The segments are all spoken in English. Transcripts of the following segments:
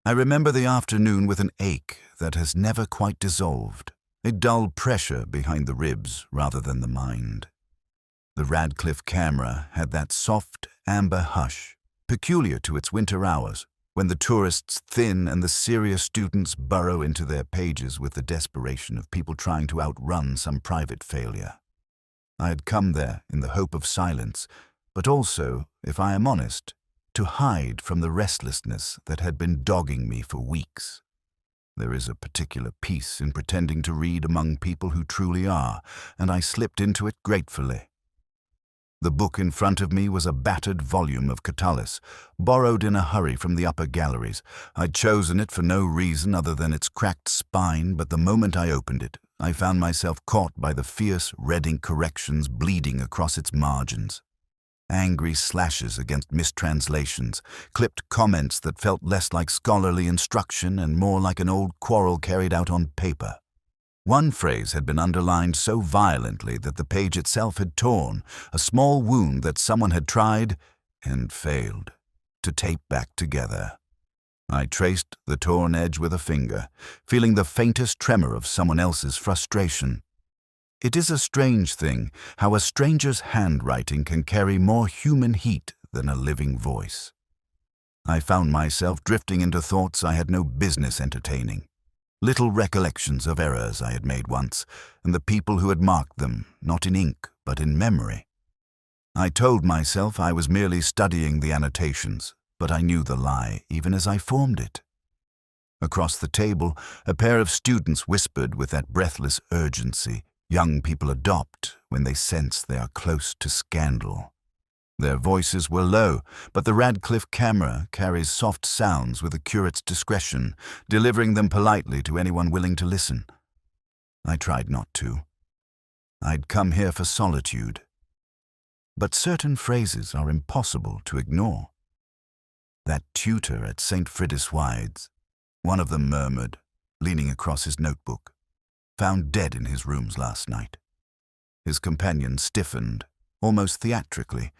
I remember the afternoon with an ache that has never quite dissolved, a dull pressure behind the ribs rather than the mind. The Radcliffe camera had that soft, amber hush, peculiar to its winter hours, when the tourists thin and the serious students burrow into their pages with the desperation of people trying to outrun some private failure. I had come there in the hope of silence, but also, if I am honest, to hide from the restlessness that had been dogging me for weeks. There is a particular peace in pretending to read among people who truly are, and I slipped into it gratefully. The book in front of me was a battered volume of Catullus, borrowed in a hurry from the upper galleries. I'd chosen it for no reason other than its cracked spine, but the moment I opened it, I found myself caught by the fierce red ink corrections bleeding across its margins. Angry slashes against mistranslations, clipped comments that felt less like scholarly instruction and more like an old quarrel carried out on paper. One phrase had been underlined so violently that the page itself had torn, a small wound that someone had tried, and failed, to tape back together. I traced the torn edge with a finger, feeling the faintest tremor of someone else's frustration. It is a strange thing how a stranger's handwriting can carry more human heat than a living voice. I found myself drifting into thoughts I had no business entertaining. Little recollections of errors I had made once, and the people who had marked them, not in ink, but in memory. I told myself I was merely studying the annotations, but I knew the lie even as I formed it. Across the table, a pair of students whispered with that breathless urgency young people adopt when they sense they are close to scandal. Their voices were low, but the Radcliffe camera carries soft sounds with a curate's discretion, delivering them politely to anyone willing to listen. I tried not to. I'd come here for solitude. But certain phrases are impossible to ignore. That tutor at St. Friddis-Wyde's, one of them murmured, leaning across his notebook, found dead in his rooms last night. His companion stiffened, almost theatrically,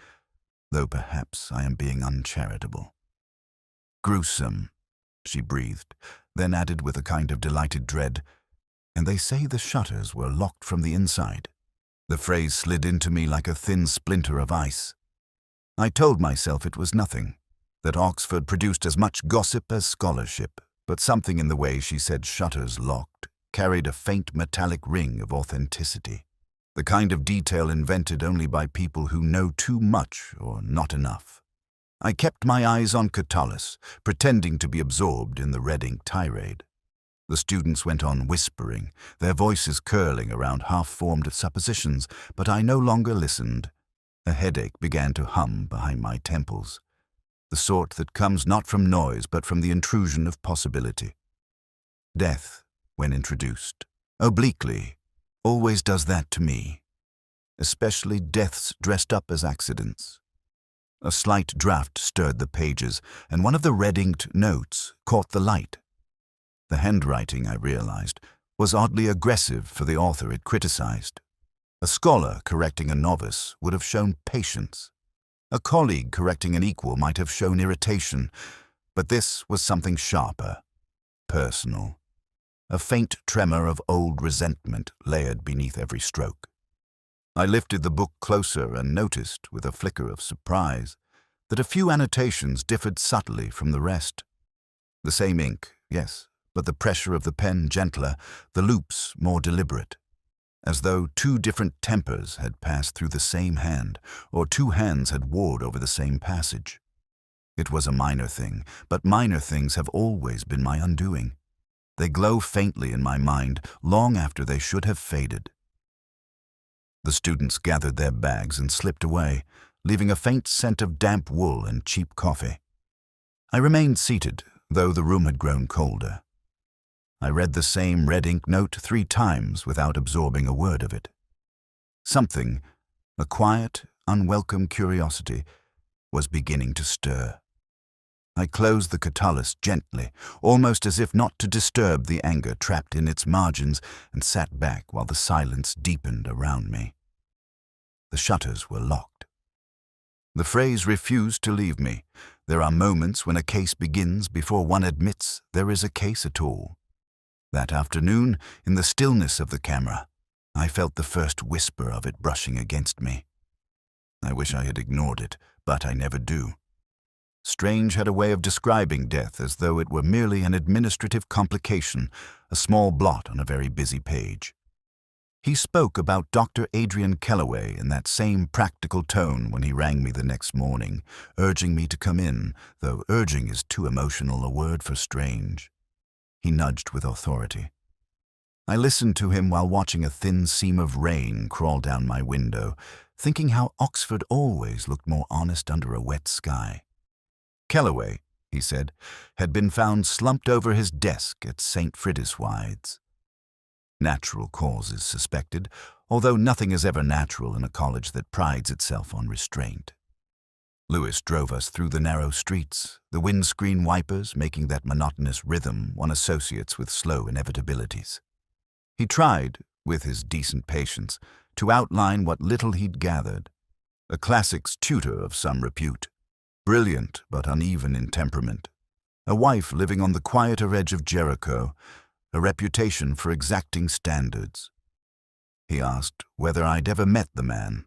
though perhaps I am being uncharitable. Gruesome, she breathed, then added with a kind of delighted dread, and they say the shutters were locked from the inside. The phrase slid into me like a thin splinter of ice. I told myself it was nothing, that Oxford produced as much gossip as scholarship, but something in the way she said shutters locked carried a faint metallic ring of authenticity. The kind of detail invented only by people who know too much or not enough. I kept my eyes on Catullus, pretending to be absorbed in the red ink tirade. The students went on whispering, their voices curling around half-formed suppositions, but I no longer listened. A headache began to hum behind my temples, the sort that comes not from noise but from the intrusion of possibility. Death, when introduced, obliquely, always does that to me, especially deaths dressed up as accidents. A slight draught stirred the pages, and one of the red-inked notes caught the light. The handwriting, I realized, was oddly aggressive for the author it criticized. A scholar correcting a novice would have shown patience. A colleague correcting an equal might have shown irritation, but this was something sharper, personal. A faint tremor of old resentment layered beneath every stroke. I lifted the book closer and noticed, with a flicker of surprise, that a few annotations differed subtly from the rest. The same ink, yes, but the pressure of the pen gentler, the loops more deliberate, as though two different tempers had passed through the same hand, or two hands had warred over the same passage. It was a minor thing, but minor things have always been my undoing. They glow faintly in my mind long after they should have faded. The students gathered their bags and slipped away, leaving a faint scent of damp wool and cheap coffee. I remained seated, though the room had grown colder. I read the same red ink note 3 times without absorbing a word of it. Something, a quiet, unwelcome curiosity, was beginning to stir. I closed the Catullus gently, almost as if not to disturb the anger trapped in its margins, and sat back while the silence deepened around me. The shutters were locked. The phrase refused to leave me. There are moments when a case begins before one admits there is a case at all. That afternoon, in the stillness of the camera, I felt the first whisper of it brushing against me. I wish I had ignored it, but I never do. Strange had a way of describing death as though it were merely an administrative complication, a small blot on a very busy page. He spoke about Dr. Adrian Kellaway in that same practical tone when he rang me the next morning, urging me to come in, though urging is too emotional a word for Strange. He nudged with authority. I listened to him while watching a thin seam of rain crawl down my window, thinking how Oxford always looked more honest under a wet sky. Kellaway, he said, had been found slumped over his desk at St. Friddiswide's. Natural causes suspected, although nothing is ever natural in a college that prides itself on restraint. Lewis drove us through the narrow streets, the windscreen wipers making that monotonous rhythm one associates with slow inevitabilities. He tried, with his decent patience, to outline what little he'd gathered. A classics tutor of some repute, brilliant but uneven in temperament, a wife living on the quieter edge of Jericho, a reputation for exacting standards. He asked whether I'd ever met the man.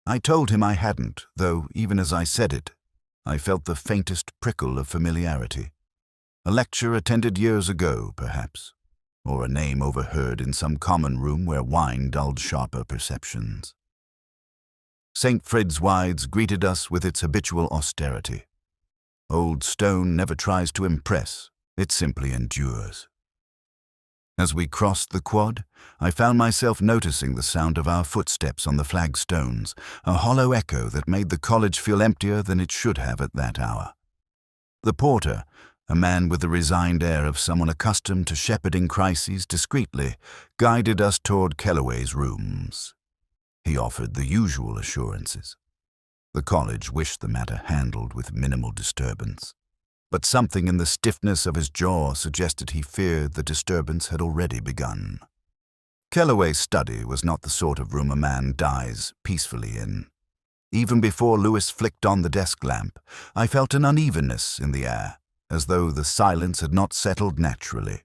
I told him I hadn't, though even as I said it, I felt the faintest prickle of familiarity. A lecture attended years ago, perhaps, or a name overheard in some common room where wine dulled sharper perceptions. St. Friddiswide's greeted us with its habitual austerity. Old stone never tries to impress, it simply endures. As we crossed the quad, I found myself noticing the sound of our footsteps on the flagstones, a hollow echo that made the college feel emptier than it should have at that hour. The porter, a man with the resigned air of someone accustomed to shepherding crises discreetly, guided us toward Kellaway's rooms. He offered the usual assurances. The college wished the matter handled with minimal disturbance, but something in the stiffness of his jaw suggested he feared the disturbance had already begun. Kellaway's study was not the sort of room a man dies peacefully in. Even before Lewis flicked on the desk lamp, I felt an unevenness in the air, as though the silence had not settled naturally.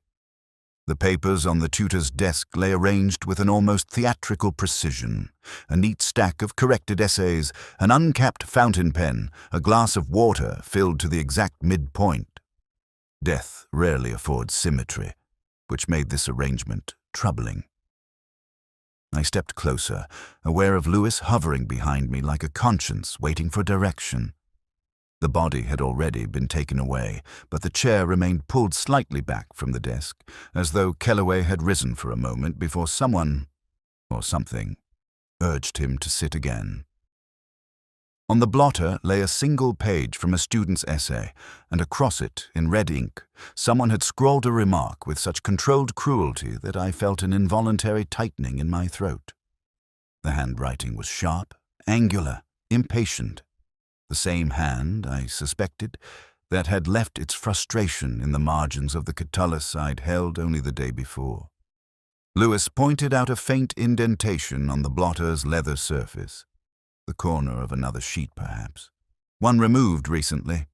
The papers on the tutor's desk lay arranged with an almost theatrical precision, a neat stack of corrected essays, an uncapped fountain pen, a glass of water filled to the exact midpoint. Death rarely affords symmetry, which made this arrangement troubling. I stepped closer, aware of Lewis hovering behind me like a conscience waiting for direction. The body had already been taken away, but the chair remained pulled slightly back from the desk, as though Kellaway had risen for a moment before someone, or something, urged him to sit again. On the blotter lay a single page from a student's essay, and across it, in red ink, someone had scrawled a remark with such controlled cruelty that I felt an involuntary tightening in my throat. The handwriting was sharp, angular, impatient. The same hand, I suspected, that had left its frustration in the margins of the Catullus I'd held only the day before. Lewis pointed out a faint indentation on the blotter's leather surface, the corner of another sheet perhaps, one removed recently.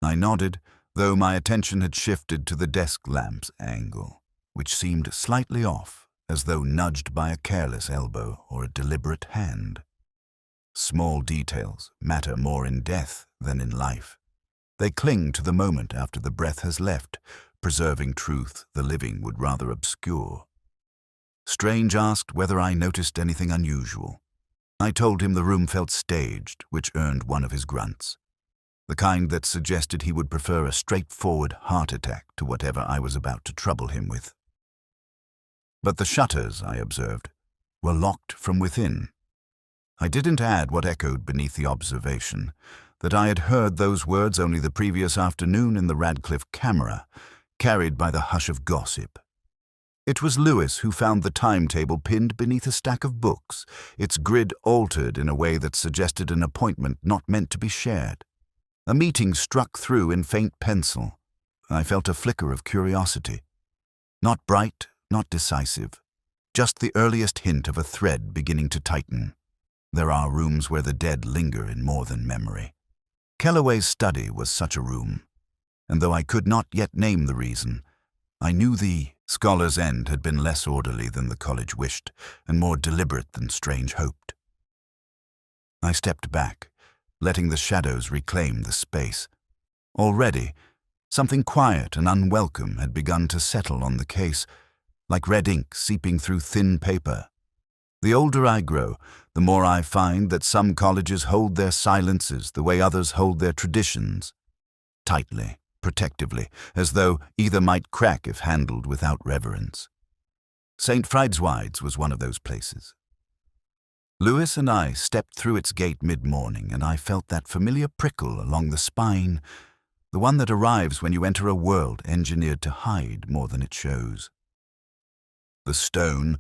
I nodded, though my attention had shifted to the desk lamp's angle, which seemed slightly off, as though nudged by a careless elbow or a deliberate hand. Small details matter more in death than in life. They cling to the moment after the breath has left, preserving truth the living would rather obscure. Strange asked whether I noticed anything unusual. I told him the room felt staged, which earned one of his grunts, the kind that suggested he would prefer a straightforward heart attack to whatever I was about to trouble him with. But the shutters, I observed, were locked from within. I didn't add what echoed beneath the observation, that I had heard those words only the previous afternoon in the Radcliffe camera, carried by the hush of gossip. It was Lewis who found the timetable pinned beneath a stack of books, its grid altered in a way that suggested an appointment not meant to be shared. A meeting struck through in faint pencil. I felt a flicker of curiosity. Not bright, not decisive, just the earliest hint of a thread beginning to tighten. There are rooms where the dead linger in more than memory. Kellaway's study was such a room. and though I could not yet name the reason, I knew the Scholar's End had been less orderly than the college wished, and more deliberate than Strange hoped. I stepped back, letting the shadows reclaim the space. Already, something quiet and unwelcome had begun to settle on the case, like red ink seeping through thin paper. The older I grow, the more I find that some colleges hold their silences the way others hold their traditions, tightly, protectively, as though either might crack if handled without reverence. St. Friedeswide's was one of those places. Lewis and I stepped through its gate mid-morning, and I felt that familiar prickle along the spine, the one that arrives when you enter a world engineered to hide more than it shows. The stone,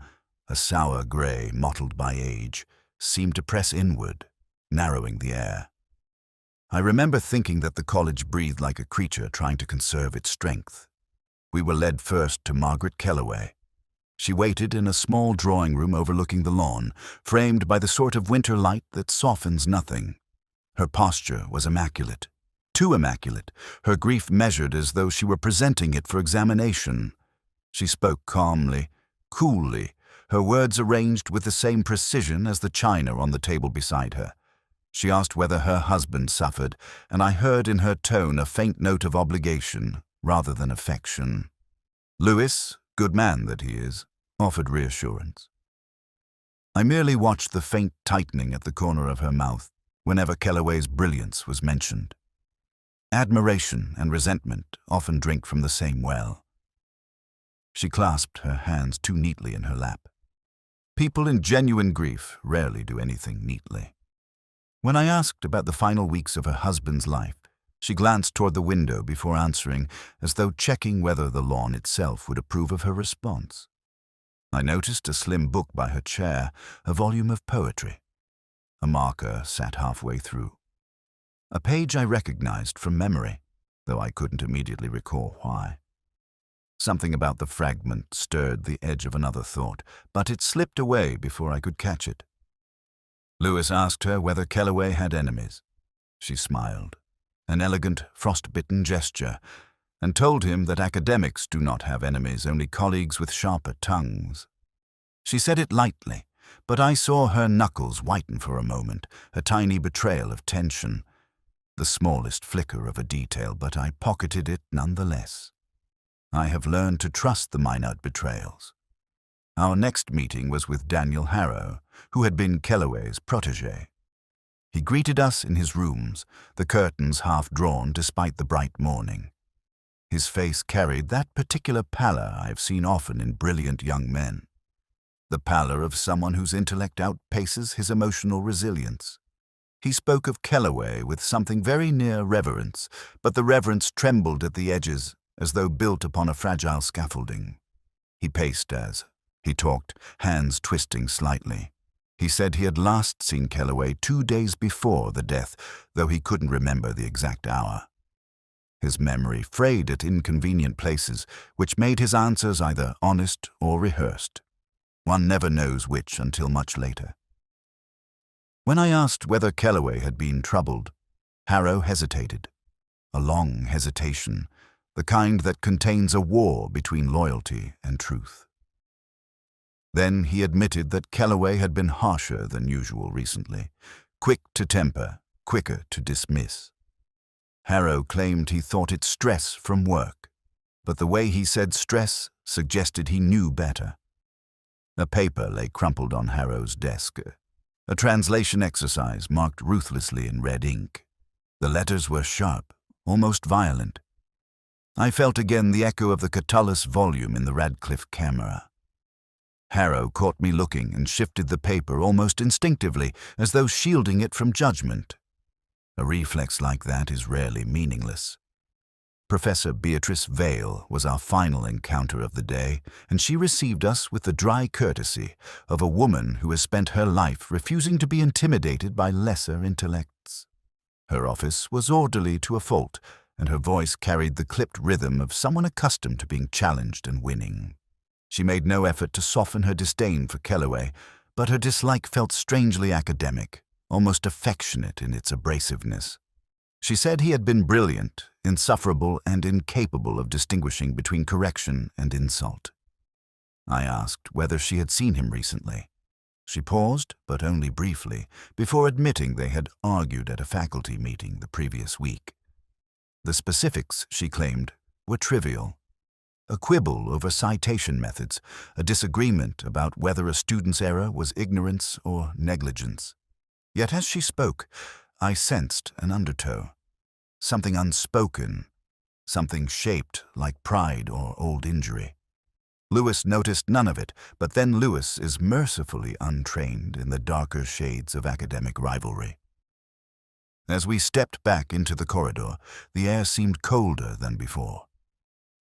a sour grey mottled by age, seemed to press inward, narrowing the air. I remember thinking that the college breathed like a creature trying to conserve its strength. We were led first to Margaret Kellaway. She waited in a small drawing room overlooking the lawn, framed by the sort of winter light that softens nothing. Her posture was immaculate. Too immaculate, her grief measured as though she were presenting it for examination. She spoke calmly, coolly, her words arranged with the same precision as the china on the table beside her. She asked whether her husband suffered, and I heard in her tone a faint note of obligation rather than affection. Lewis, good man that he is, offered reassurance. I merely watched the faint tightening at the corner of her mouth whenever Kellaway's brilliance was mentioned. Admiration and resentment often drink from the same well. She clasped her hands too neatly in her lap. People in genuine grief rarely do anything neatly. When I asked about the final weeks of her husband's life, she glanced toward the window before answering, as though checking whether the lawn itself would approve of her response. I noticed a slim book by her chair, a volume of poetry. A marker sat halfway through. A page I recognized from memory, though I couldn't immediately recall why. Something about the fragment stirred the edge of another thought, but it slipped away before I could catch it. Lewis asked her whether Kellaway had enemies. She smiled, an elegant, frost-bitten gesture, and told him that academics do not have enemies, only colleagues with sharper tongues. She said it lightly, but I saw her knuckles whiten for a moment, a tiny betrayal of tension. The smallest flicker of a detail, but I pocketed it nonetheless. I have learned to trust the minute betrayals. Our next meeting was with Daniel Harrow, who had been Kellaway's protégé. He greeted us in his rooms, the curtains half drawn despite the bright morning. His face carried that particular pallor I have seen often in brilliant young men, the pallor of someone whose intellect outpaces his emotional resilience. He spoke of Kellaway with something very near reverence, but the reverence trembled at the edges as though built upon a fragile scaffolding. He paced as he talked, hands twisting slightly. He said he had last seen Kellaway 2 days before the death, though he couldn't remember the exact hour. His memory frayed at inconvenient places, which made his answers either honest or rehearsed. One never knows which until much later. When I asked whether Kellaway had been troubled, Harrow hesitated. A long hesitation, the kind that contains a war between loyalty and truth. Then he admitted that Kellaway had been harsher than usual recently, quick to temper, quicker to dismiss. Harrow claimed he thought it stress from work, but the way he said stress suggested he knew better. A paper lay crumpled on Harrow's desk, a translation exercise marked ruthlessly in red ink. The letters were sharp, almost violent. I felt again the echo of the Catullus volume in the Radcliffe camera. Harrow caught me looking and shifted the paper almost instinctively, as though shielding it from judgment. A reflex like that is rarely meaningless. Professor Beatrice Vale was our final encounter of the day, and she received us with the dry courtesy of a woman who has spent her life refusing to be intimidated by lesser intellects. Her office was orderly to a fault, and her voice carried the clipped rhythm of someone accustomed to being challenged and winning. She made no effort to soften her disdain for Kellaway, but her dislike felt strangely academic, almost affectionate in its abrasiveness. She said he had been brilliant, insufferable and incapable of distinguishing between correction and insult. I asked whether she had seen him recently. She paused, but only briefly, before admitting they had argued at a faculty meeting the previous week. The specifics, she claimed, were trivial. A quibble over citation methods, a disagreement about whether a student's error was ignorance or negligence. Yet as she spoke, I sensed an undertow, something unspoken, something shaped like pride or old injury. Lewis noticed none of it, but then Lewis is mercifully untrained in the darker shades of academic rivalry. As we stepped back into the corridor, the air seemed colder than before.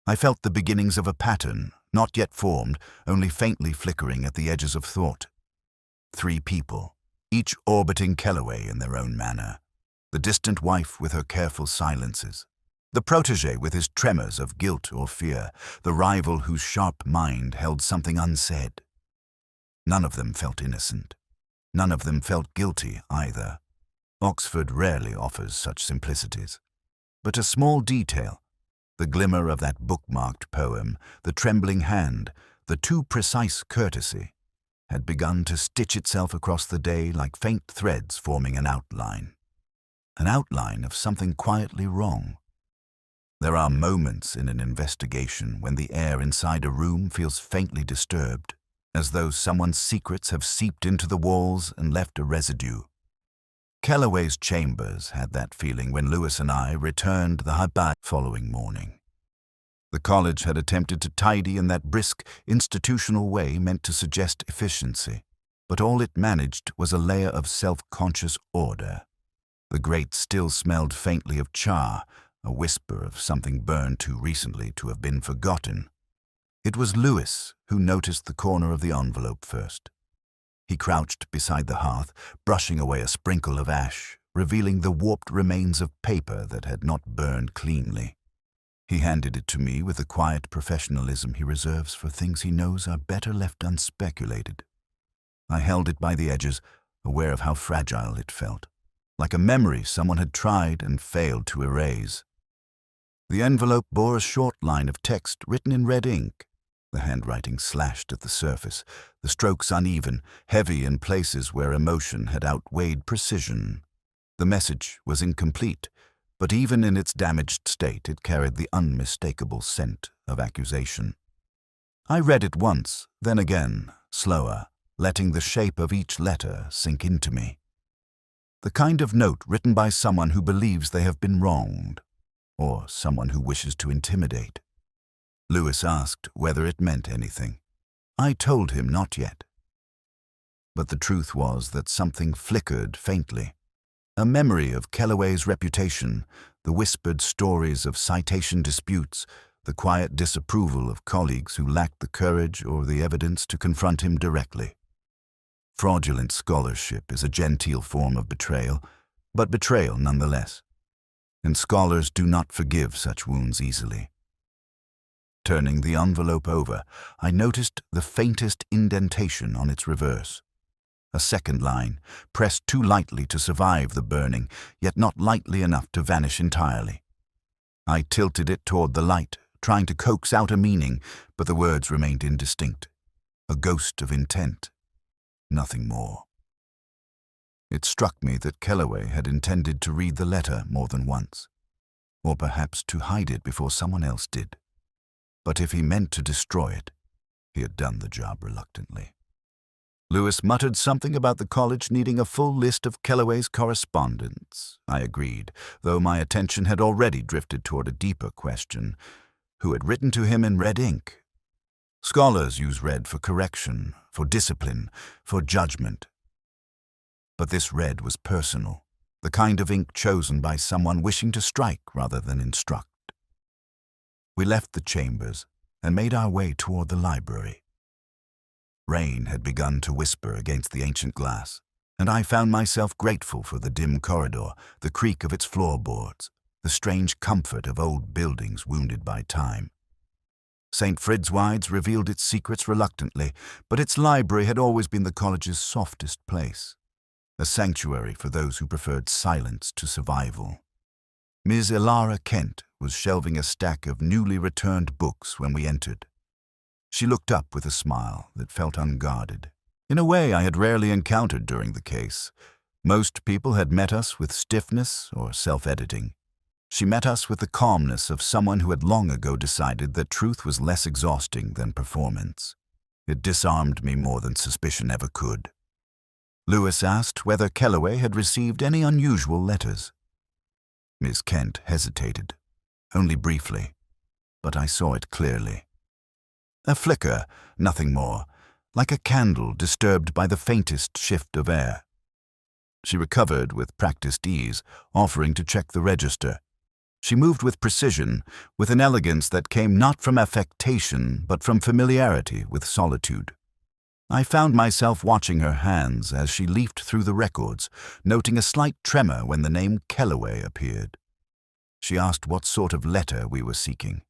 I felt the beginnings of a pattern, not yet formed, only faintly flickering at the edges of thought. 3 people, each orbiting Kellaway in their own manner. The distant wife with her careful silences, the protégé with his tremors of guilt or fear, the rival whose sharp mind held something unsaid. None of them felt innocent. None of them felt guilty either. Oxford rarely offers such simplicities. But a small detail, the glimmer of that bookmarked poem, the trembling hand, the too precise courtesy, had begun to stitch itself across the day like faint threads forming an outline of something quietly wrong. There are moments in an investigation when the air inside a room feels faintly disturbed, as though someone's secrets have seeped into the walls and left a residue. Kellaway's chambers had that feeling when Lewis and I returned the Habad following morning. The college had attempted to tidy in that brisk, institutional way meant to suggest efficiency, but all it managed was a layer of self-conscious order. The grate still smelled faintly of char, a whisper of something burned too recently to have been forgotten. It was Lewis who noticed the corner of the envelope first. He crouched beside the hearth, brushing away a sprinkle of ash, revealing the warped remains of paper that had not burned cleanly. He handed it to me with the quiet professionalism he reserves for things he knows are better left unspeculated. I held it by the edges, aware of how fragile it felt, like a memory someone had tried and failed to erase. The envelope bore a short line of text written in red ink, the handwriting slashed at the surface, the strokes uneven, heavy in places where emotion had outweighed precision. The message was incomplete, but even in its damaged state it carried the unmistakable scent of accusation. I read it once, then again, slower, letting the shape of each letter sink into me. The kind of note written by someone who believes they have been wronged, or someone who wishes to intimidate. Lewis asked whether it meant anything. I told him not yet. But the truth was that something flickered faintly. A memory of Kellaway's reputation, the whispered stories of citation disputes, the quiet disapproval of colleagues who lacked the courage or the evidence to confront him directly. Fraudulent scholarship is a genteel form of betrayal, but betrayal nonetheless. And scholars do not forgive such wounds easily. Turning the envelope over, I noticed the faintest indentation on its reverse. A second line, pressed too lightly to survive the burning, yet not lightly enough to vanish entirely. I tilted it toward the light, trying to coax out a meaning, but the words remained indistinct. A ghost of intent. Nothing more. It struck me that Kellaway had intended to read the letter more than once, or perhaps to hide it before someone else did. But if he meant to destroy it, he had done the job reluctantly. Lewis muttered something about the college needing a full list of Kellaway's correspondence. I agreed, though my attention had already drifted toward a deeper question. Who had written to him in red ink? Scholars use red for correction, for discipline, for judgment. But this red was personal, the kind of ink chosen by someone wishing to strike rather than instruct. We left the chambers and made our way toward the library. Rain had begun to whisper against the ancient glass, and I found myself grateful for the dim corridor, the creak of its floorboards, the strange comfort of old buildings wounded by time. St. Fridswide's revealed its secrets reluctantly, but its library had always been the college's softest place, a sanctuary for those who preferred silence to survival. Ms. Elara Kent was shelving a stack of newly returned books when we entered. She looked up with a smile that felt unguarded, in a way I had rarely encountered during the case. Most people had met us with stiffness or self-editing. She met us with the calmness of someone who had long ago decided that truth was less exhausting than performance. It disarmed me more than suspicion ever could. Lewis asked whether Kellaway had received any unusual letters. Miss Kent hesitated, only briefly, but I saw it clearly. A flicker, nothing more, like a candle disturbed by the faintest shift of air. She recovered with practiced ease, offering to check the register. She moved with precision, with an elegance that came not from affectation, but from familiarity with solitude. I found myself watching her hands as she leafed through the records, noting a slight tremor when the name Kellaway appeared. She asked what sort of letter we were seeking.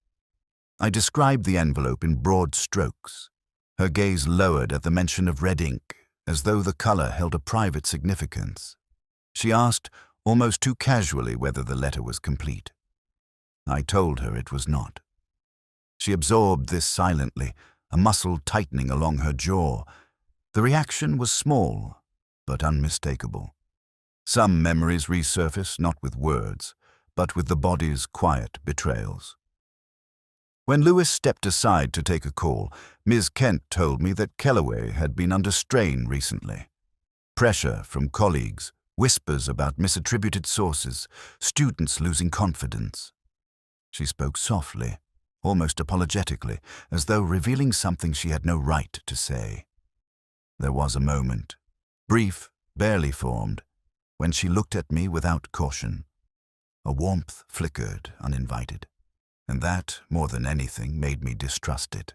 I described the envelope in broad strokes. Her gaze lowered at the mention of red ink, as though the color held a private significance. She asked, almost too casually, whether the letter was complete. I told her it was not. She absorbed this silently, a muscle tightening along her jaw. The reaction was small, but unmistakable. Some memories resurface not with words, but with the body's quiet betrayals. When Lewis stepped aside to take a call, Ms. Kent told me that Kellaway had been under strain recently. Pressure from colleagues, whispers about misattributed sources, students losing confidence. She spoke softly, almost apologetically, as though revealing something she had no right to say. There was a moment, brief, barely formed, when she looked at me without caution. A warmth flickered, uninvited, and that, more than anything, made me distrust it.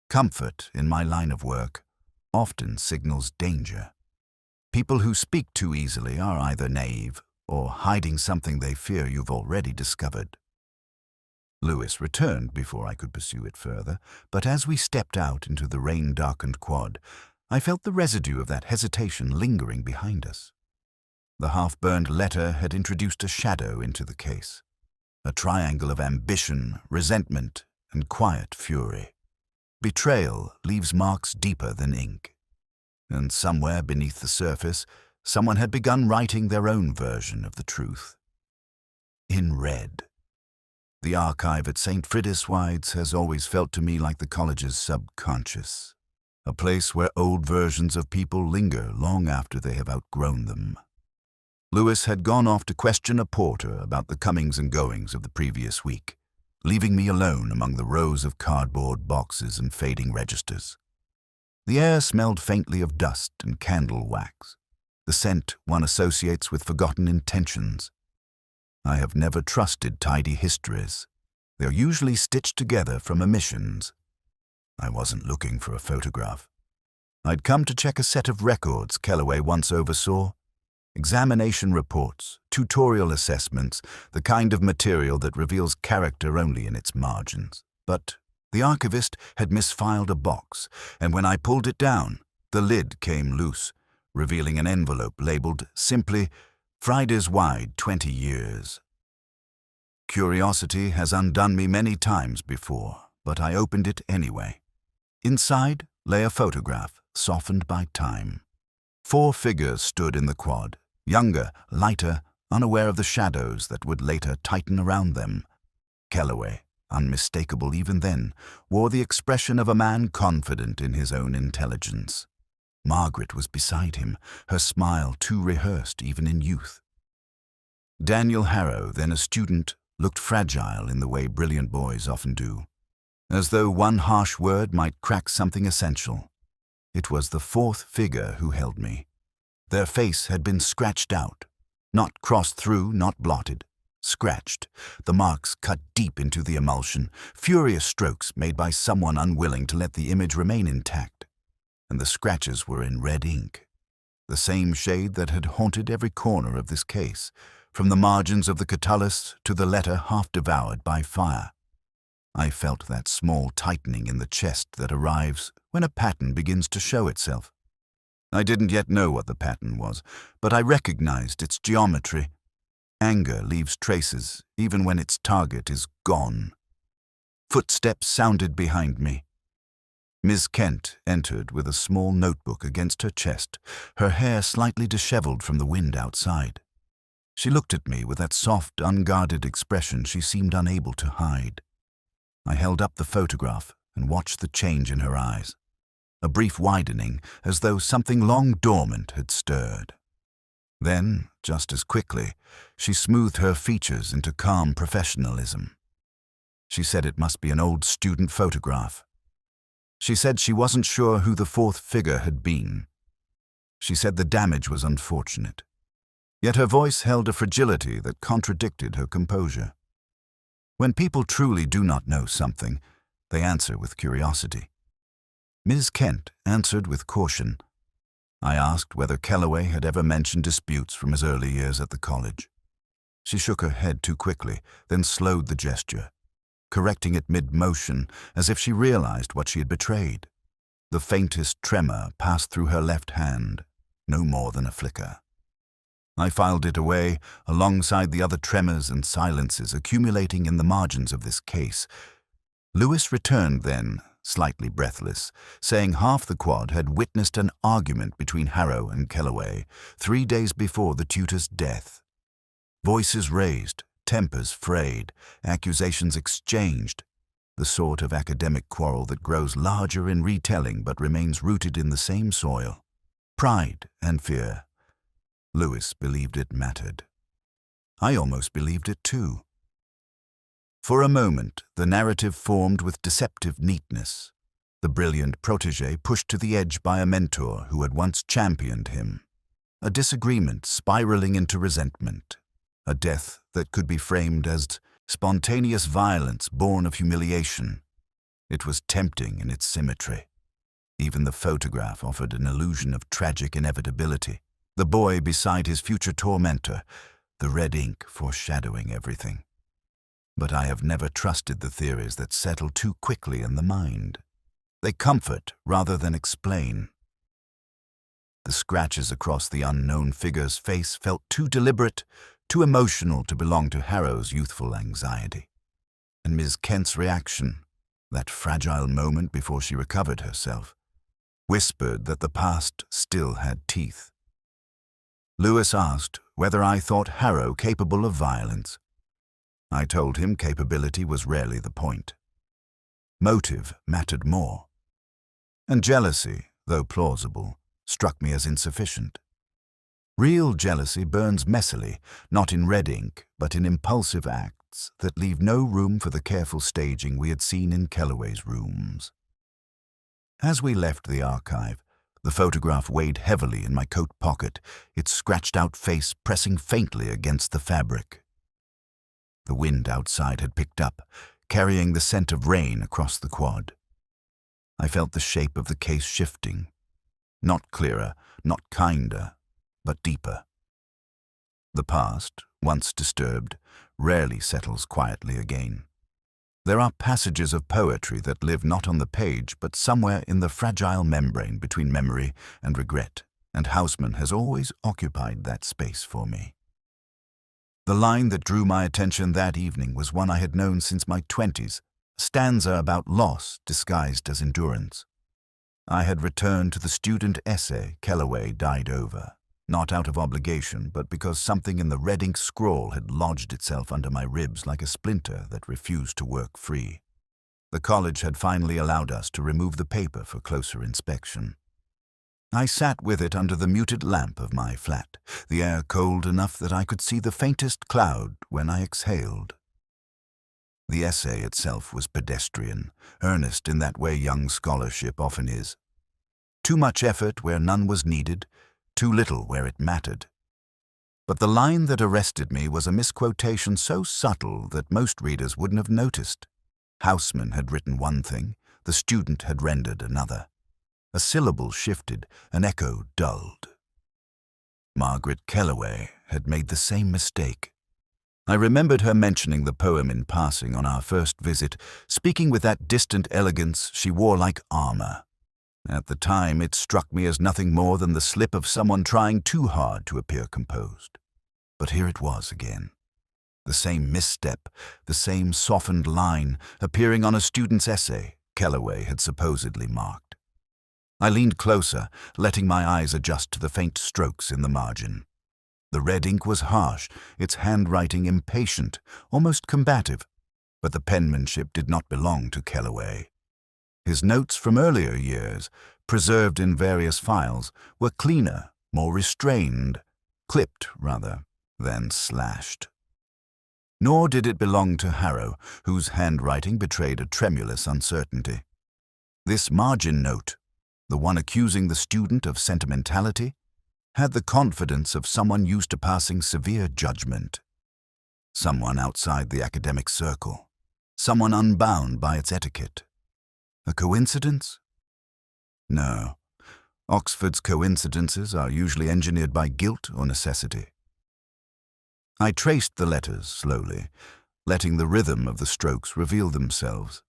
Comfort, in my line of work, often signals danger. People who speak too easily are either naive or hiding something they fear you've already discovered. Lewis returned before I could pursue it further, but as we stepped out into the rain-darkened quad, I felt the residue of that hesitation lingering behind us. The half-burned letter had introduced a shadow into the case, a triangle of ambition, resentment, and quiet fury. Betrayal leaves marks deeper than ink, and somewhere beneath the surface, someone had begun writing their own version of the truth. In red. The archive at St. Frideswide's has always felt to me like the college's subconscious, a place where old versions of people linger long after they have outgrown them. Lewis had gone off to question a porter about the comings and goings of the previous week, leaving me alone among the rows of cardboard boxes and fading registers. The air smelled faintly of dust and candle wax, the scent one associates with forgotten intentions. I have never trusted tidy histories. They're usually stitched together from omissions. I wasn't looking for a photograph. I'd come to check a set of records Kellaway once oversaw. Examination reports, tutorial assessments, the kind of material that reveals character only in its margins. But the archivist had misfiled a box, and when I pulled it down, the lid came loose, revealing an envelope labeled simply, Fridays Wide 20 years. Curiosity has undone me many times before, but I opened it anyway. Inside lay a photograph, softened by time. 4 figures stood in the quad, younger, lighter, unaware of the shadows that would later tighten around them. Kellaway, unmistakable even then, wore the expression of a man confident in his own intelligence. Margaret was beside him, her smile too rehearsed even in youth. Daniel Harrow, then a student, looked fragile in the way brilliant boys often do, as though one harsh word might crack something essential. It was the 4th figure who held me. Their face had been scratched out, not crossed through, not blotted. Scratched, the marks cut deep into the emulsion, furious strokes made by someone unwilling to let the image remain intact. And the scratches were in red ink, the same shade that had haunted every corner of this case, from the margins of the catullus to the letter half devoured by fire. I felt that small tightening in the chest that arrives when a pattern begins to show itself. I didn't yet know what the pattern was, but I recognized its geometry. Anger leaves traces even when its target is gone. Footsteps sounded behind me. Miss Kent entered with a small notebook against her chest, her hair slightly disheveled from the wind outside. She looked at me with that soft, unguarded expression she seemed unable to hide. I held up the photograph and watched the change in her eyes, a brief widening as though something long dormant had stirred. Then, just as quickly, she smoothed her features into calm professionalism. She said it must be an old student photograph. She said she wasn't sure who the fourth figure had been. She said the damage was unfortunate. Yet her voice held a fragility that contradicted her composure. When people truly do not know something, they answer with curiosity. Ms. Kent answered with caution. I asked whether Kellaway had ever mentioned disputes from his early years at the college. She shook her head too quickly, then slowed the gesture, correcting it mid-motion as if she realized what she had betrayed. The faintest tremor passed through her left hand, no more than a flicker. I filed it away alongside the other tremors and silences accumulating in the margins of this case. Lewis returned then, slightly breathless, saying half the quad had witnessed an argument between Harrow and Kellaway 3 days before the tutor's death. Voices raised, tempers frayed, accusations exchanged, the sort of academic quarrel that grows larger in retelling but remains rooted in the same soil. Pride and fear. Lewis believed it mattered. I almost believed it too. For a moment, the narrative formed with deceptive neatness. The brilliant protégé pushed to the edge by a mentor who had once championed him. A disagreement spiraling into resentment. A death that could be framed as spontaneous violence born of humiliation. It was tempting in its symmetry. Even the photograph offered an illusion of tragic inevitability. The boy beside his future tormentor, the red ink foreshadowing everything. But I have never trusted the theories that settle too quickly in the mind. They comfort rather than explain. The scratches across the unknown figure's face felt too deliberate, too emotional to belong to Harrow's youthful anxiety. And Ms. Kent's reaction, that fragile moment before she recovered herself, whispered that the past still had teeth. Lewis asked whether I thought Harrow capable of violence. I told him capability was rarely the point. Motive mattered more. And jealousy, though plausible, struck me as insufficient. Real jealousy burns messily, not in red ink, but in impulsive acts that leave no room for the careful staging we had seen in Kellaway's rooms. As we left the archive, the photograph weighed heavily in my coat pocket, its scratched-out face pressing faintly against the fabric. The wind outside had picked up, carrying the scent of rain across the quad. I felt the shape of the case shifting, not clearer, not kinder, but deeper. The past, once disturbed, rarely settles quietly again. There are passages of poetry that live not on the page, but somewhere in the fragile membrane between memory and regret, and Houseman has always occupied that space for me. The line that drew my attention that evening was one I had known since my 20s, a stanza about loss disguised as endurance. I had returned to the student essay Kellaway died over, not out of obligation, but because something in the red ink scrawl had lodged itself under my ribs like a splinter that refused to work free. The college had finally allowed us to remove the paper for closer inspection. I sat with it under the muted lamp of my flat, the air cold enough that I could see the faintest cloud when I exhaled. The essay itself was pedestrian, earnest in that way young scholarship often is. Too much effort where none was needed, too little where it mattered. But the line that arrested me was a misquotation so subtle that most readers wouldn't have noticed. Houseman had written one thing, the student had rendered another. A syllable shifted, an echo dulled. Margaret Kellaway had made the same mistake. I remembered her mentioning the poem in passing on our first visit, speaking with that distant elegance she wore like armor. At the time, it struck me as nothing more than the slip of someone trying too hard to appear composed. But here it was again. The same misstep, the same softened line appearing on a student's essay Kellaway had supposedly marked. I leaned closer, letting my eyes adjust to the faint strokes in the margin. The red ink was harsh, its handwriting impatient, almost combative, but the penmanship did not belong to Kellaway. His notes from earlier years, preserved in various files, were cleaner, more restrained, clipped, rather, than slashed. Nor did it belong to Harrow, whose handwriting betrayed a tremulous uncertainty. This margin note, the one accusing the student of sentimentality, had the confidence of someone used to passing severe judgment. Someone outside the academic circle. Someone unbound by its etiquette. A coincidence? No. Oxford's coincidences are usually engineered by guilt or necessity. I traced the letters slowly, letting the rhythm of the strokes reveal themselves.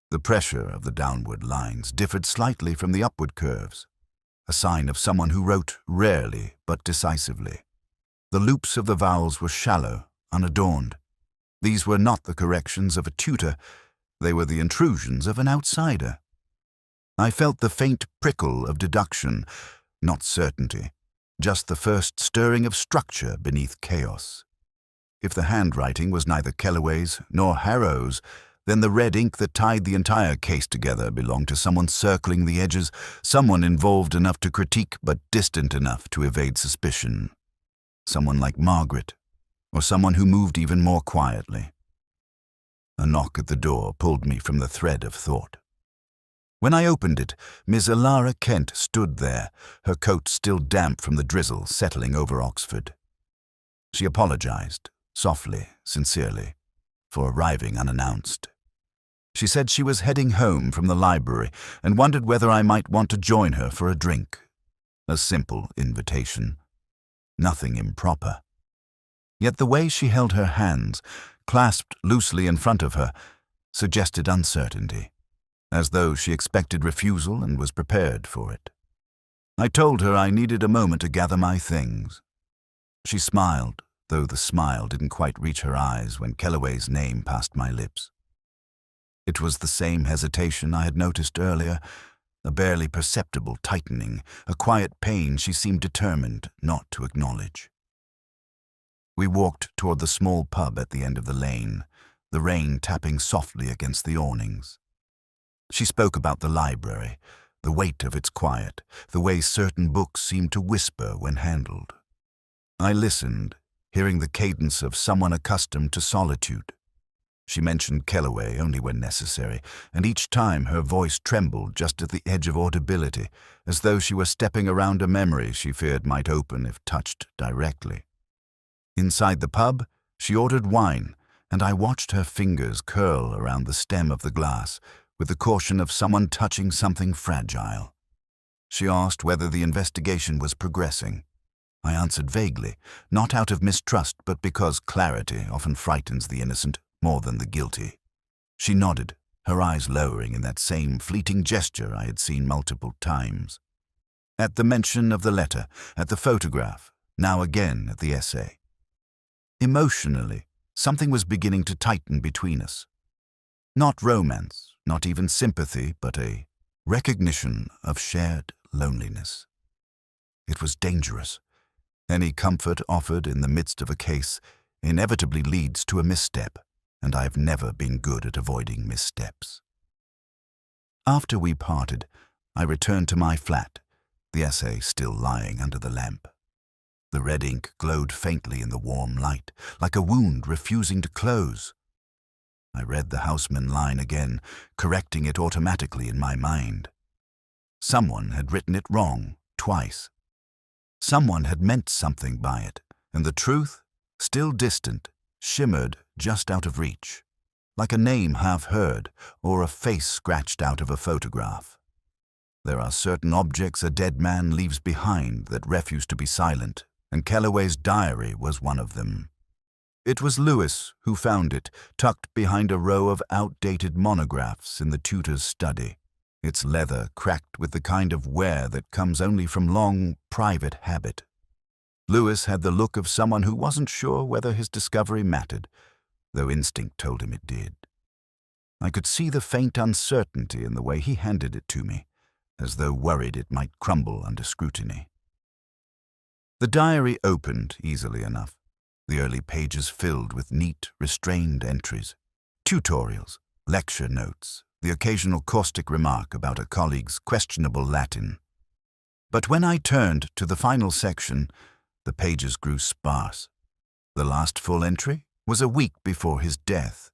The pressure of the downward lines differed slightly from the upward curves, a sign of someone who wrote rarely but decisively. The loops of the vowels were shallow, unadorned. These were not the corrections of a tutor, they were the intrusions of an outsider. I felt the faint prickle of deduction, not certainty, just the first stirring of structure beneath chaos. If the handwriting was neither Kellaway's nor Harrow's, then the red ink that tied the entire case together belonged to someone circling the edges, someone involved enough to critique but distant enough to evade suspicion. Someone like Margaret, or someone who moved even more quietly. A knock at the door pulled me from the thread of thought. When I opened it, Miss Alara Kent stood there, her coat still damp from the drizzle settling over Oxford. She apologized, softly, sincerely, for arriving unannounced. She said she was heading home from the library and wondered whether I might want to join her for a drink. A simple invitation. Nothing improper. Yet the way she held her hands, clasped loosely in front of her, suggested uncertainty, as though she expected refusal and was prepared for it. I told her I needed a moment to gather my things. She smiled, though the smile didn't quite reach her eyes when Kellaway's name passed my lips. It was the same hesitation I had noticed earlier, a barely perceptible tightening, a quiet pain she seemed determined not to acknowledge. We walked toward the small pub at the end of the lane, the rain tapping softly against the awnings. She spoke about the library, the weight of its quiet, the way certain books seemed to whisper when handled. I listened, hearing the cadence of someone accustomed to solitude. She mentioned Kellaway only when necessary, and each time her voice trembled just at the edge of audibility, as though she were stepping around a memory she feared might open if touched directly. Inside the pub, she ordered wine, and I watched her fingers curl around the stem of the glass, with the caution of someone touching something fragile. She asked whether the investigation was progressing. I answered vaguely, not out of mistrust, but because clarity often frightens the innocent more than the guilty. She nodded, her eyes lowering in that same fleeting gesture I had seen multiple times. At the mention of the letter, at the photograph, now again at the essay. Emotionally, something was beginning to tighten between us. Not romance, not even sympathy, but a recognition of shared loneliness. It was dangerous. Any comfort offered in the midst of a case inevitably leads to a misstep, and I've never been good at avoiding missteps. After we parted, I returned to my flat, the essay still lying under the lamp. The red ink glowed faintly in the warm light, like a wound refusing to close. I read the Houseman line again, correcting it automatically in my mind. Someone had written it wrong, twice. Someone had meant something by it, and the truth, still distant, shimmered just out of reach, like a name half heard or a face scratched out of a photograph. There are certain objects a dead man leaves behind that refuse to be silent, and Kellaway's diary was one of them. It was Lewis who found it, tucked behind a row of outdated monographs in the tutor's study, its leather cracked with the kind of wear that comes only from long, private habit. Lewis had the look of someone who wasn't sure whether his discovery mattered, though instinct told him it did. I could see the faint uncertainty in the way he handed it to me, as though worried it might crumble under scrutiny. The diary opened easily enough, the early pages filled with neat, restrained entries, tutorials, lecture notes, the occasional caustic remark about a colleague's questionable Latin. But when I turned to the final section, the pages grew sparse. The last full entry was a week before his death,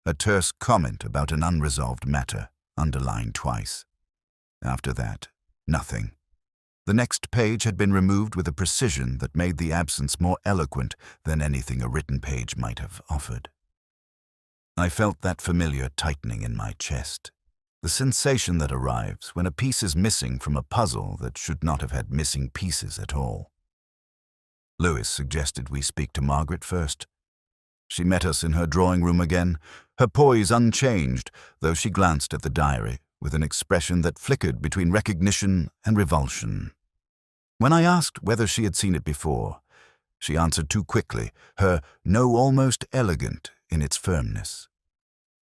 a terse comment about an unresolved matter, underlined twice. After that, nothing. The next page had been removed with a precision that made the absence more eloquent than anything a written page might have offered. I felt that familiar tightening in my chest, the sensation that arrives when a piece is missing from a puzzle that should not have had missing pieces at all. Lewis suggested we speak to Margaret first. She met us in her drawing room again, her poise unchanged, though she glanced at the diary with an expression that flickered between recognition and revulsion. When I asked whether she had seen it before, she answered too quickly, her no almost elegant in its firmness.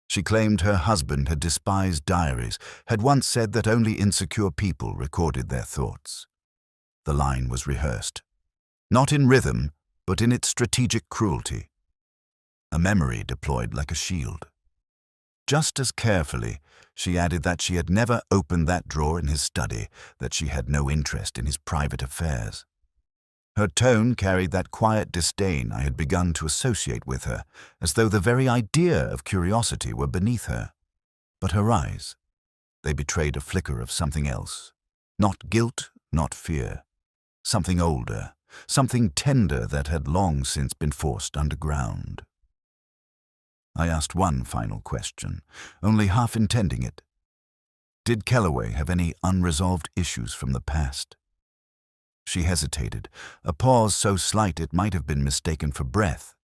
She claimed her husband had despised diaries, had once said that only insecure people recorded their thoughts. The line was rehearsed, not in rhythm, but in its strategic cruelty. A memory deployed like a shield. Just as carefully, she added that she had never opened that drawer in his study, that she had no interest in his private affairs. Her tone carried that quiet disdain I had begun to associate with her, as though the very idea of curiosity were beneath her. But her eyes, they betrayed a flicker of something else. Not guilt, not fear. Something older, something tender that had long since been forced underground. I asked one final question, only half intending it. Did Kellaway have any unresolved issues from the past? She hesitated, a pause so slight it might have been mistaken for breath.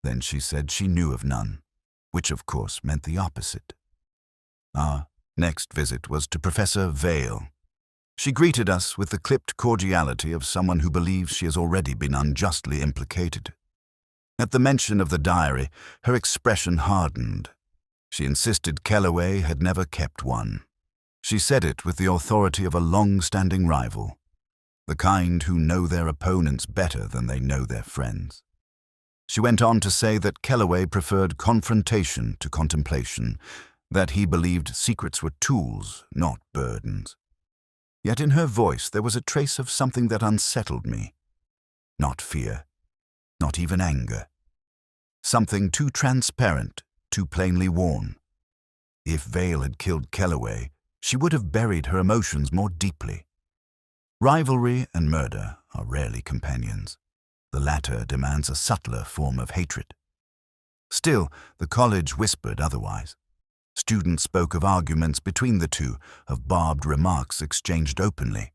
Then she said she knew of none, which of course meant the opposite. Our next visit was to Professor Vale. She greeted us with the clipped cordiality of someone who believes she has already been unjustly implicated. At the mention of the diary, her expression hardened. She insisted Kellaway had never kept one. She said it with the authority of a long-standing rival, the kind who know their opponents better than they know their friends. She went on to say that Kellaway preferred confrontation to contemplation, that he believed secrets were tools, not burdens. Yet in her voice there was a trace of something that unsettled me. Not fear. Not even anger. Something too transparent, too plainly worn. If Vale had killed Kellaway, she would have buried her emotions more deeply. Rivalry and murder are rarely companions. The latter demands a subtler form of hatred. Still, the college whispered otherwise. Students spoke of arguments between the two, of barbed remarks exchanged openly.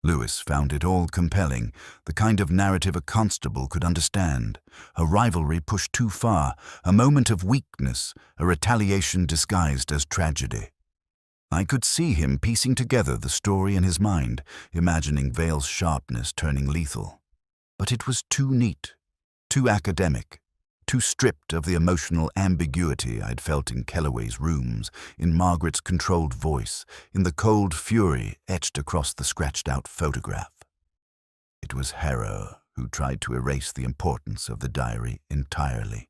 Lewis found it all compelling, the kind of narrative a constable could understand, a rivalry pushed too far, a moment of weakness, a retaliation disguised as tragedy. I could see him piecing together the story in his mind, imagining Vale's sharpness turning lethal. But it was too neat, too academic, too stripped of the emotional ambiguity I'd felt in Kellaway's rooms, in Margaret's controlled voice, in the cold fury etched across the scratched-out photograph. It was Harrow who tried to erase the importance of the diary entirely.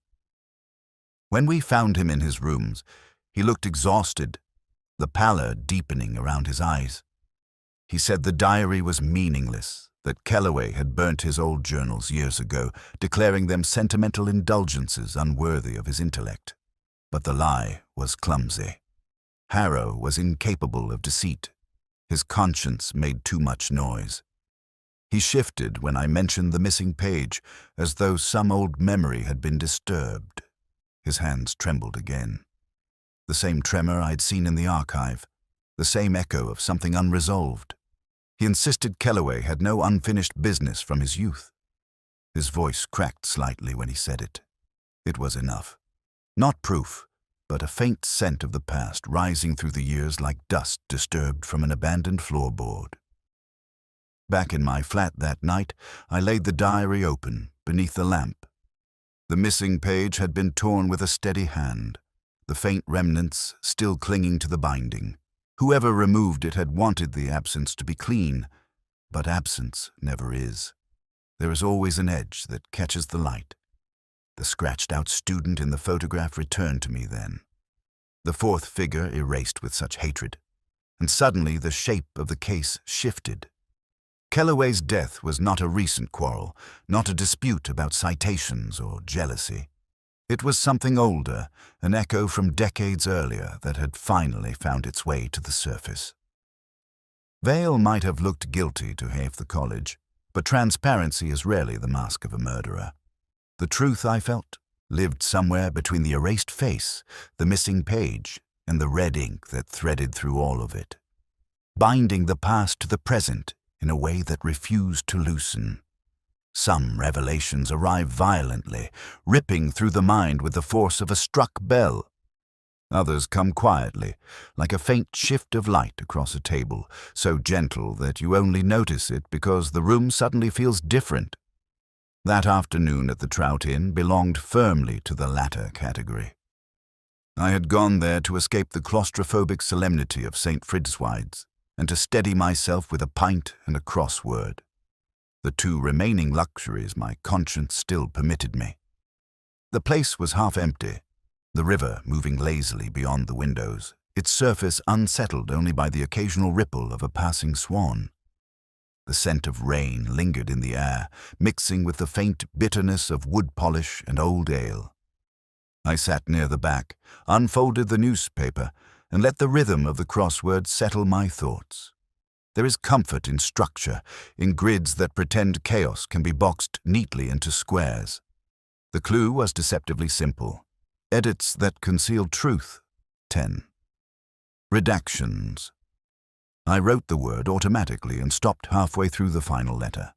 When we found him in his rooms, he looked exhausted, the pallor deepening around his eyes. He said the diary was meaningless, that Kellaway had burnt his old journals years ago, declaring them sentimental indulgences unworthy of his intellect. But the lie was clumsy. Harrow was incapable of deceit. His conscience made too much noise. He shifted when I mentioned the missing page, as though some old memory had been disturbed. His hands trembled again. The same tremor I'd seen in the archive, the same echo of something unresolved. He insisted Kellaway had no unfinished business from his youth. His voice cracked slightly when he said it. It was enough. Not proof, but a faint scent of the past rising through the years like dust disturbed from an abandoned floorboard. Back in my flat that night, I laid the diary open, beneath the lamp. The missing page had been torn with a steady hand, the faint remnants still clinging to the binding. Whoever removed it had wanted the absence to be clean, but absence never is. There is always an edge that catches the light. The scratched-out student in the photograph returned to me then, the fourth figure erased with such hatred, and suddenly the shape of the case shifted. Kellaway's death was not a recent quarrel, not a dispute about citations or jealousy. It was something older, an echo from decades earlier that had finally found its way to the surface. Vale might have looked guilty to half the college, but transparency is rarely the mask of a murderer. The truth, I felt, lived somewhere between the erased face, the missing page, and the red ink that threaded through all of it, binding the past to the present in a way that refused to loosen. Some revelations arrive violently, ripping through the mind with the force of a struck bell. Others come quietly, like a faint shift of light across a table, so gentle that you only notice it because the room suddenly feels different. That afternoon at the Trout Inn belonged firmly to the latter category. I had gone there to escape the claustrophobic solemnity of St. Fridswide's and to steady myself with a pint and a crossword. The two remaining luxuries my conscience still permitted me. The place was half empty, the river moving lazily beyond the windows, its surface unsettled only by the occasional ripple of a passing swan. The scent of rain lingered in the air, mixing with the faint bitterness of wood polish and old ale. I sat near the back, unfolded the newspaper, and let the rhythm of the crossword settle my thoughts. There is comfort in structure, in grids that pretend chaos can be boxed neatly into squares. The clue was deceptively simple. Edits that conceal truth, 10. Redactions. I wrote the word automatically and stopped halfway through the final letter.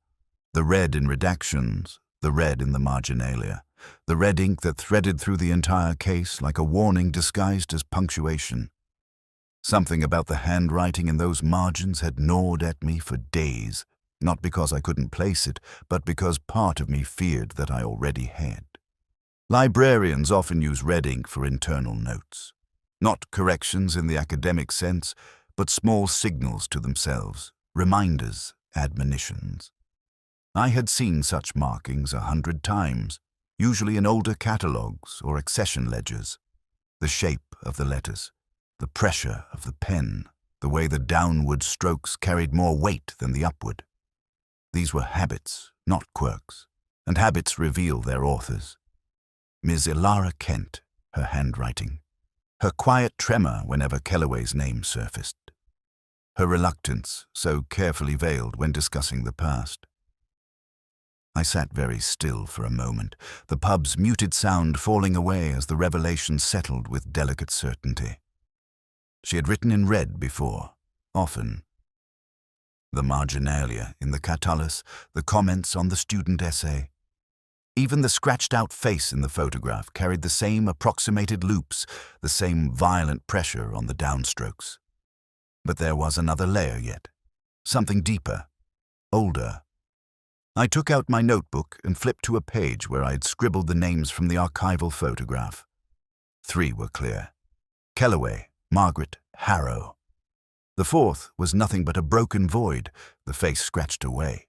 The red in redactions, the red in the marginalia, the red ink that threaded through the entire case like a warning disguised as punctuation. Something about the handwriting in those margins had gnawed at me for days, not because I couldn't place it, but because part of me feared that I already had. Librarians often use red ink for internal notes. Not corrections in the academic sense, but small signals to themselves, reminders, admonitions. I had seen such markings 100 times, usually in older catalogues or accession ledgers. The shape of the letters, the pressure of the pen, the way the downward strokes carried more weight than the upward. These were habits, not quirks, and habits reveal their authors. Ms. Ilara Kent, her handwriting, her quiet tremor whenever Kellaway's name surfaced, her reluctance so carefully veiled when discussing the past. I sat very still for a moment, the pub's muted sound falling away as the revelation settled with delicate certainty. She had written in red before, often. The marginalia in the Catullus, the comments on the student essay. Even the scratched-out face in the photograph carried the same approximated loops, the same violent pressure on the downstrokes. But there was another layer yet, something deeper, older. I took out my notebook and flipped to a page where I had scribbled the names from the archival photograph. 3 were clear. Kellaway, Margaret, Harrow. The fourth was nothing but a broken void, the face scratched away.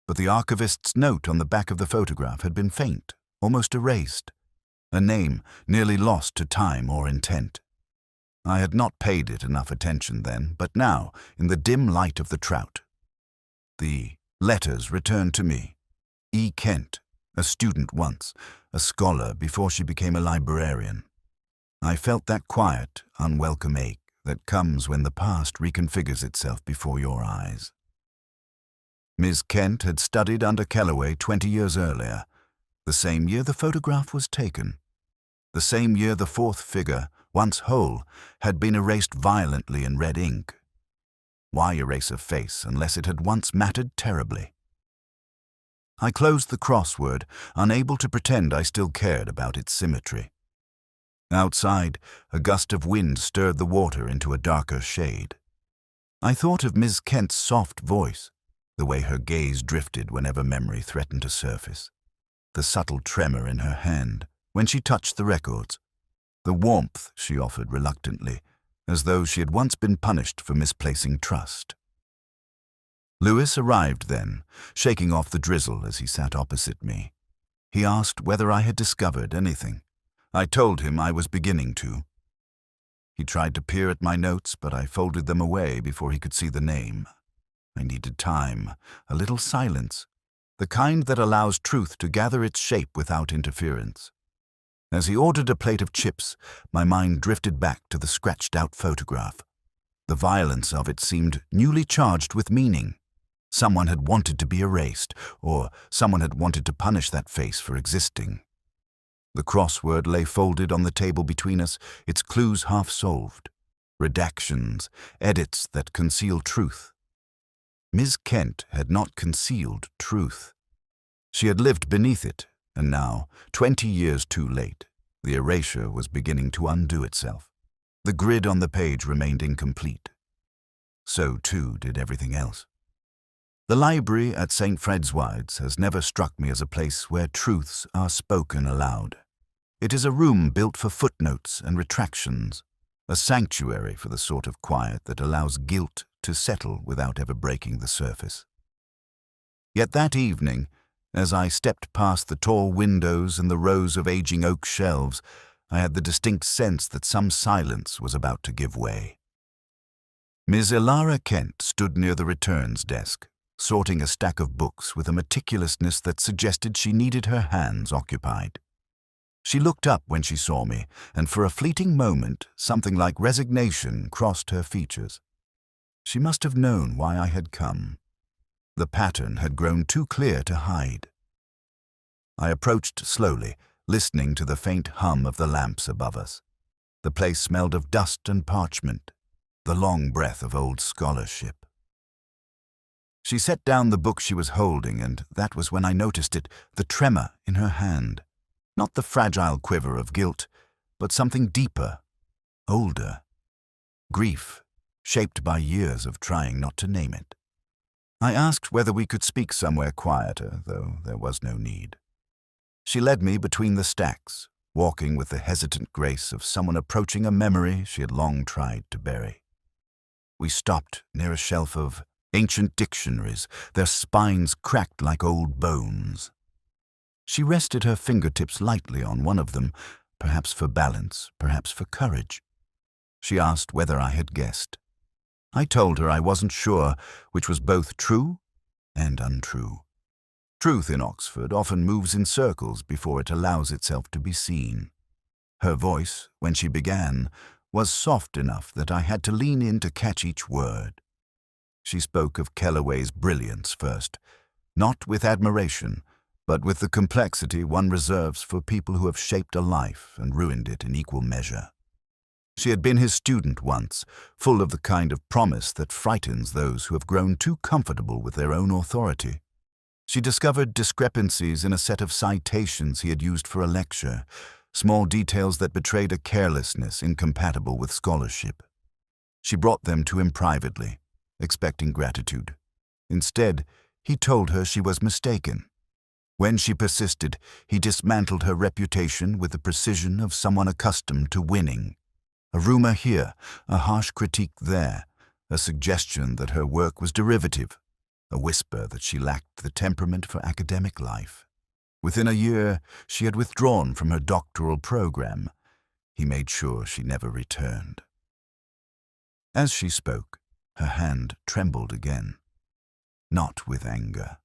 But the archivist's note on the back of the photograph had been faint, almost erased. A name nearly lost to time or intent. I had not paid it enough attention then, but now, in the dim light of the Trout, the letters returned to me. E. Kent, a student once, a scholar before she became a librarian. I felt that quiet, unwelcome ache that comes when the past reconfigures itself before your eyes. Ms. Kent had studied under Kellaway 20 years earlier, the same year the photograph was taken, the same year the fourth figure, once whole, had been erased violently in red ink. Why erase a face unless it had once mattered terribly? I closed the crossword, unable to pretend I still cared about its symmetry. Outside, a gust of wind stirred the water into a darker shade. I thought of Ms. Kent's soft voice, the way her gaze drifted whenever memory threatened to surface, the subtle tremor in her hand when she touched the records, the warmth she offered reluctantly, as though she had once been punished for misplacing trust. Lewis arrived then, shaking off the drizzle as he sat opposite me. He asked whether I had discovered anything. I told him I was beginning to. He tried to peer at my notes, but I folded them away before he could see the name. I needed time, a little silence, the kind that allows truth to gather its shape without interference. As he ordered a plate of chips, my mind drifted back to the scratched-out photograph. The violence of it seemed newly charged with meaning. Someone had wanted to be erased, or someone had wanted to punish that face for existing. The crossword lay folded on the table between us, its clues half solved. Redactions, edits that conceal truth. Ms. Kent had not concealed truth. She had lived beneath it, and now, 20 years too late, the erasure was beginning to undo itself. The grid on the page remained incomplete. So, too, did everything else. The library at St. Fred's has never struck me as a place where truths are spoken aloud. It is a room built for footnotes and retractions, a sanctuary for the sort of quiet that allows guilt to settle without ever breaking the surface. Yet that evening, as I stepped past the tall windows and the rows of aging oak shelves, I had the distinct sense that some silence was about to give way. Ms. Elara Kent stood near the returns desk, sorting a stack of books with a meticulousness that suggested she needed her hands occupied. She looked up when she saw me, and for a fleeting moment, something like resignation crossed her features. She must have known why I had come. The pattern had grown too clear to hide. I approached slowly, listening to the faint hum of the lamps above us. The place smelled of dust and parchment, the long breath of old scholarship. She set down the book she was holding, and that was when I noticed it, the tremor in her hand. Not the fragile quiver of guilt, but something deeper, older. Grief, shaped by years of trying not to name it. I asked whether we could speak somewhere quieter, though there was no need. She led me between the stacks, walking with the hesitant grace of someone approaching a memory she had long tried to bury. We stopped near a shelf of ancient dictionaries, their spines cracked like old bones. She rested her fingertips lightly on one of them, perhaps for balance, perhaps for courage. She asked whether I had guessed. I told her I wasn't sure, which was both true and untrue. Truth in Oxford often moves in circles before it allows itself to be seen. Her voice, when she began, was soft enough that I had to lean in to catch each word. She spoke of Kellaway's brilliance first, not with admiration, but with the complexity one reserves for people who have shaped a life and ruined it in equal measure. She had been his student once, full of the kind of promise that frightens those who have grown too comfortable with their own authority. She discovered discrepancies in a set of citations he had used for a lecture, small details that betrayed a carelessness incompatible with scholarship. She brought them to him privately, expecting gratitude. Instead, he told her she was mistaken. When she persisted, he dismantled her reputation with the precision of someone accustomed to winning. A rumor here, a harsh critique there, a suggestion that her work was derivative, a whisper that she lacked the temperament for academic life. Within a year, she had withdrawn from her doctoral program. He made sure she never returned. As she spoke, her hand trembled again. Not with anger.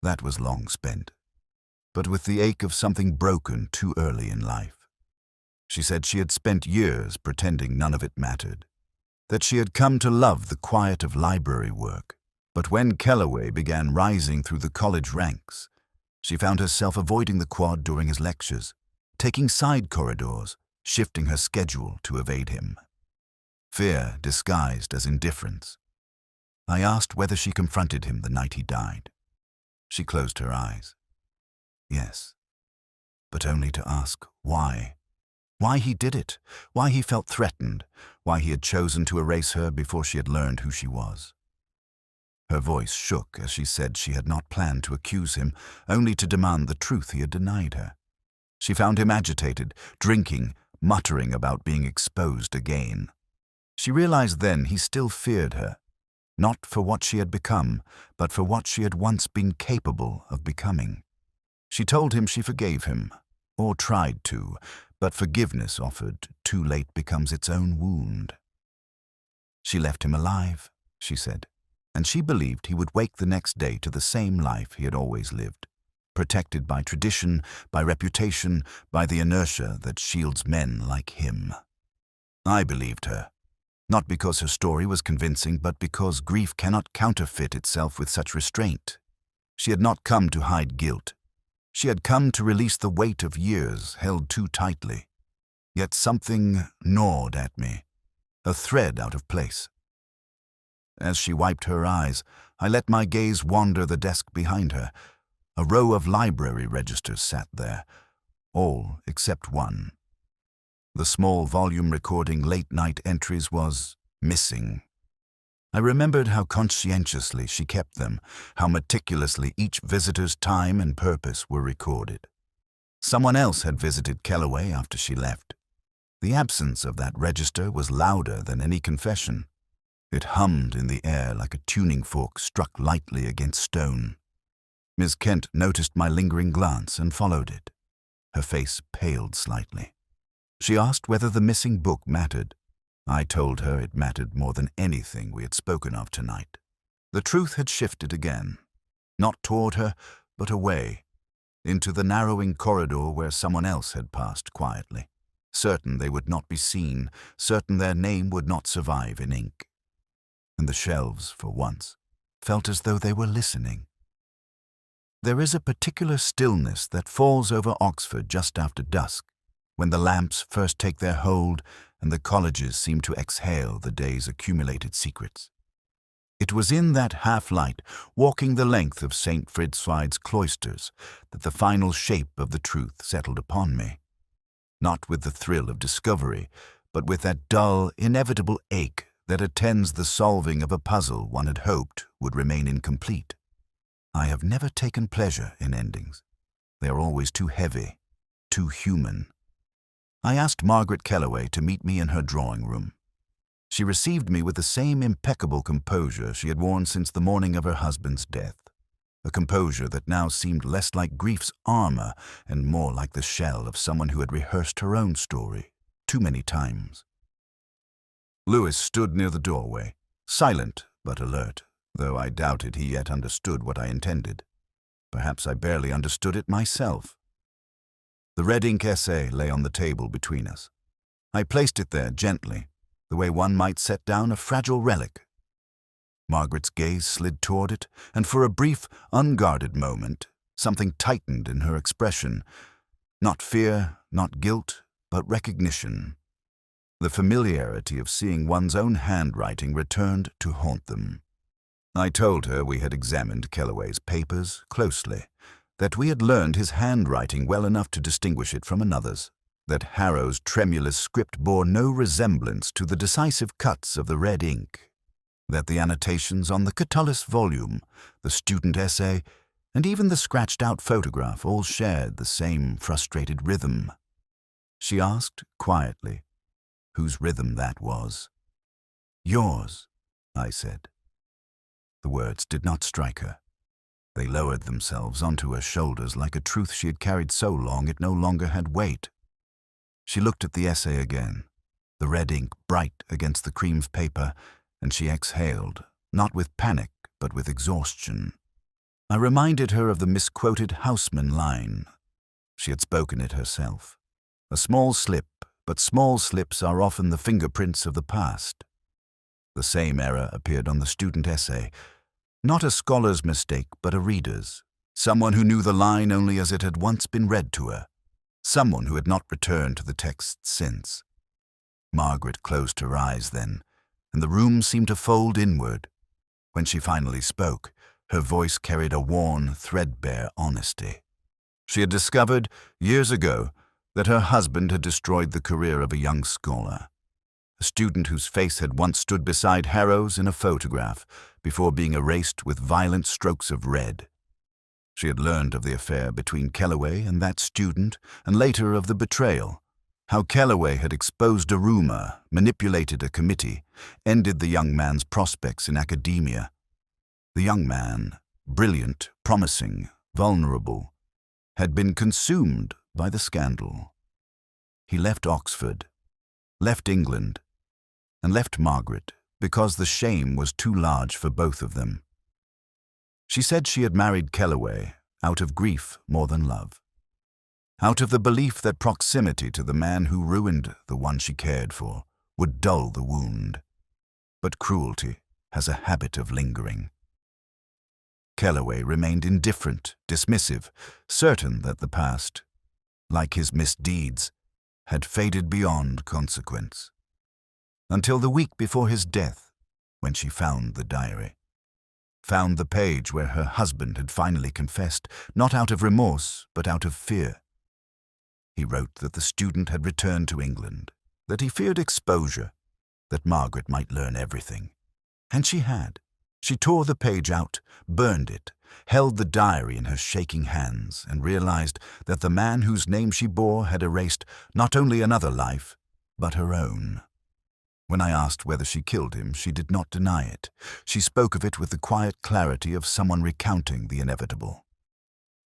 That was long spent. But with the ache of something broken too early in life. She said she had spent years pretending none of it mattered, that she had come to love the quiet of library work. But when Kellaway began rising through the college ranks, she found herself avoiding the quad during his lectures, taking side corridors, shifting her schedule to evade him. Fear disguised as indifference. I asked whether she confronted him the night he died. She closed her eyes. Yes, but only to ask why. Why he did it, why he felt threatened, why he had chosen to erase her before she had learned who she was. Her voice shook as she said she had not planned to accuse him, only to demand the truth he had denied her. She found him agitated, drinking, muttering about being exposed again. She realized then he still feared her, not for what she had become, but for what she had once been capable of becoming. She told him she forgave him, or tried to, but forgiveness offered too late becomes its own wound. She left him alive, she said, and she believed he would wake the next day to the same life he had always lived, protected by tradition, by reputation, by the inertia that shields men like him. I believed her, not because her story was convincing, but because grief cannot counterfeit itself with such restraint. She had not come to hide guilt. She had come to release the weight of years held too tightly. Yet something gnawed at me, a thread out of place. As she wiped her eyes, I let my gaze wander the desk behind her. A row of library registers sat there, all except one. The small volume recording late-night entries was missing. I remembered how conscientiously she kept them, how meticulously each visitor's time and purpose were recorded. Someone else had visited Kellaway after she left. The absence of that register was louder than any confession. It hummed in the air like a tuning fork struck lightly against stone. Miss Kent noticed my lingering glance and followed it. Her face paled slightly. She asked whether the missing book mattered. I told her it mattered more than anything we had spoken of tonight. The truth had shifted again, not toward her, but away, into the narrowing corridor where someone else had passed quietly, certain they would not be seen, certain their name would not survive in ink. And the shelves, for once, felt as though they were listening. There is a particular stillness that falls over Oxford just after dusk, when the lamps first take their hold and the colleges seem to exhale the day's accumulated secrets. It was in that half-light, walking the length of St. Fridswide's cloisters, that the final shape of the truth settled upon me. Not with the thrill of discovery, but with that dull, inevitable ache that attends the solving of a puzzle one had hoped would remain incomplete. I have never taken pleasure in endings. They are always too heavy, too human. I asked Margaret Kellaway to meet me in her drawing room. She received me with the same impeccable composure she had worn since the morning of her husband's death, a composure that now seemed less like grief's armor and more like the shell of someone who had rehearsed her own story too many times. Lewis stood near the doorway, silent but alert, though I doubted he yet understood what I intended. Perhaps I barely understood it myself. The red ink essay lay on the table between us. I placed it there gently, the way one might set down a fragile relic. Margaret's gaze slid toward it, and for a brief, unguarded moment, something tightened in her expression. Not fear, not guilt, but recognition. The familiarity of seeing one's own handwriting returned to haunt them. I told her we had examined Kellaway's papers closely, that we had learned his handwriting well enough to distinguish it from another's, that Harrow's tremulous script bore no resemblance to the decisive cuts of the red ink, that the annotations on the Catullus volume, the student essay, and even the scratched-out photograph all shared the same frustrated rhythm. She asked, quietly, whose rhythm that was. "Yours," I said. The words did not strike her. They lowered themselves onto her shoulders like a truth she had carried so long it no longer had weight. She looked at the essay again, the red ink bright against the cream paper, and she exhaled, not with panic, but with exhaustion. I reminded her of the misquoted Houseman line. She had spoken it herself. A small slip, but small slips are often the fingerprints of the past. The same error appeared on the student essay. Not a scholar's mistake, but a reader's. Someone who knew the line only as it had once been read to her. Someone who had not returned to the text since. Margaret closed her eyes then, and the room seemed to fold inward. When she finally spoke, her voice carried a worn, threadbare honesty. She had discovered, years ago, that her husband had destroyed the career of a young scholar. a student whose face had once stood beside Harrow's in a photograph before being erased with violent strokes of red. She had learned of the affair between Kellaway and that student, and later of the betrayal, how Kellaway had exposed a rumor, manipulated a committee, ended the young man's prospects in academia. The young man, brilliant, promising, vulnerable, had been consumed by the scandal. He left Oxford, left England, and left Margaret because the shame was too large for both of them. She said she had married Kellaway out of grief more than love, out of the belief that proximity to the man who ruined the one she cared for would dull the wound. But cruelty has a habit of lingering. Kellaway remained indifferent, dismissive, certain that the past, like his misdeeds, had faded beyond consequence. Until the week before his death, when she found the diary. Found the page where her husband had finally confessed, not out of remorse, but out of fear. He wrote that the student had returned to England, that he feared exposure, that Margaret might learn everything. And she had. She tore the page out, burned it, held the diary in her shaking hands, and realized that the man whose name she bore had erased not only another life, but her own. When I asked whether she killed him, she did not deny it. She spoke of it with the quiet clarity of someone recounting the inevitable.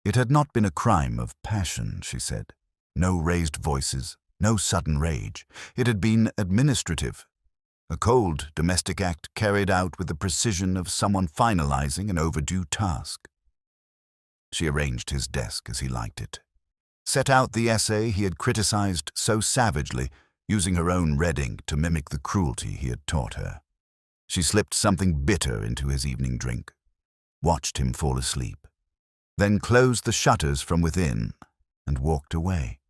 It had not been a crime of passion, she said. No raised voices, no sudden rage. It had been administrative. A cold domestic act carried out with the precision of someone finalizing an overdue task. She arranged his desk as he liked it. Set out the essay he had criticized so savagely, using her own red ink to mimic the cruelty he had taught her. She slipped something bitter into his evening drink, watched him fall asleep, then closed the shutters from within and walked away.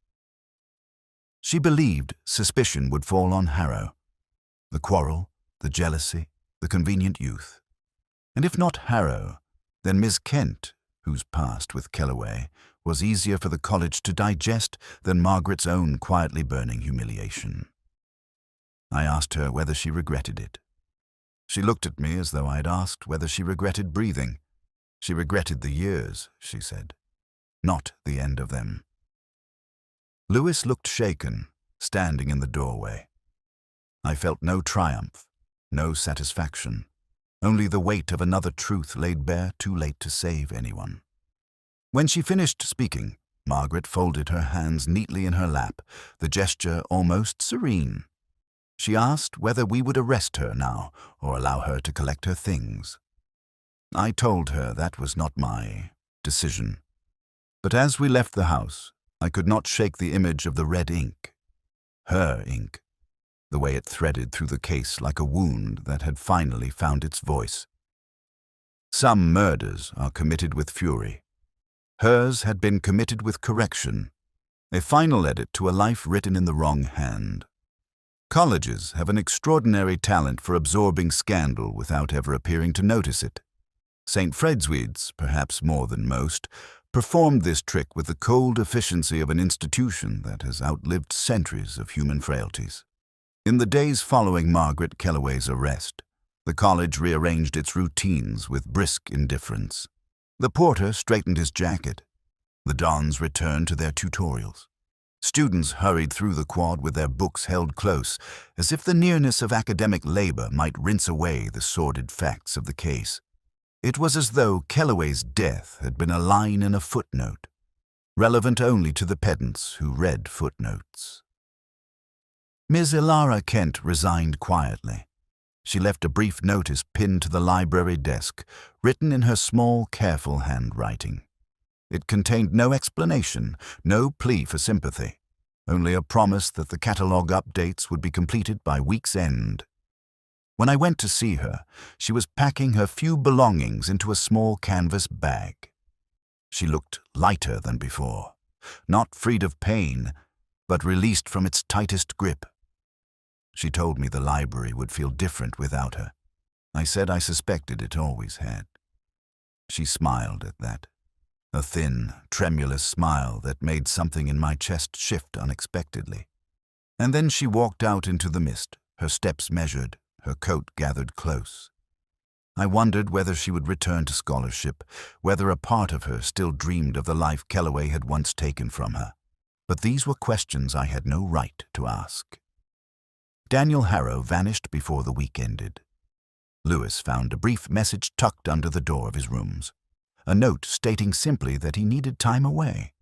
She believed suspicion would fall on Harrow. The quarrel, the jealousy, the convenient youth. And if not Harrow, then Miss Kent, whose past with Kellaway was easier for the college to digest than Margaret's own quietly burning humiliation. I asked her whether she regretted it. She looked at me as though I had asked whether she regretted breathing. She regretted the years, she said, not the end of them. Lewis looked shaken, standing in the doorway. I felt no triumph, no satisfaction, only the weight of another truth laid bare too late to save anyone. When she finished speaking, Margaret folded her hands neatly in her lap, the gesture almost serene. She asked whether we would arrest her now or allow her to collect her things. I told her that was not my decision. But as we left the house, I could not shake the image of the red ink. Her ink, the way it threaded through the case like a wound that had finally found its voice. Some murders are committed with fury. Hers had been committed with correction, a final edit to a life written in the wrong hand. Colleges have an extraordinary talent for absorbing scandal without ever appearing to notice it. St. Fred's, perhaps more than most, performed this trick with the cold efficiency of an institution that has outlived centuries of human frailties. In the days following Margaret Kellaway's arrest, the college rearranged its routines with brisk indifference. The porter straightened his jacket. The dons returned to their tutorials. Students hurried through the quad with their books held close, as if the nearness of academic labor might rinse away the sordid facts of the case. It was as though Kellaway's death had been a line in a footnote, relevant only to the pedants who read footnotes. Ms. Ilara Kent resigned quietly. She left a brief notice pinned to the library desk, written in her small, careful handwriting. It contained no explanation, no plea for sympathy, only a promise that the catalogue updates would be completed by week's end. When I went to see her, she was packing her few belongings into a small canvas bag. She looked lighter than before, not freed of pain, but released from its tightest grip. She told me the library would feel different without her. I said I suspected it always had. She smiled at that, a thin, tremulous smile that made something in my chest shift unexpectedly. And then she walked out into the mist, her steps measured, her coat gathered close. I wondered whether she would return to scholarship, whether a part of her still dreamed of the life Kellaway had once taken from her. But these were questions I had no right to ask. Daniel Harrow vanished before the week ended. Lewis found a brief message tucked under the door of his rooms, a note stating simply that he needed time away.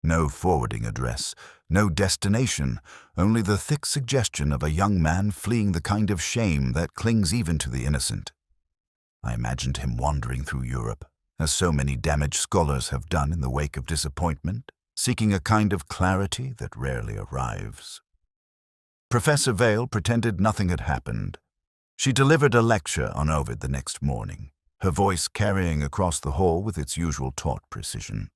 No forwarding address, no destination, only the thick suggestion of a young man fleeing the kind of shame that clings even to the innocent. I imagined him wandering through Europe, as so many damaged scholars have done in the wake of disappointment, seeking a kind of clarity that rarely arrives. Professor Vale pretended nothing had happened. She delivered a lecture on Ovid the next morning, her voice carrying across the hall with its usual taut precision.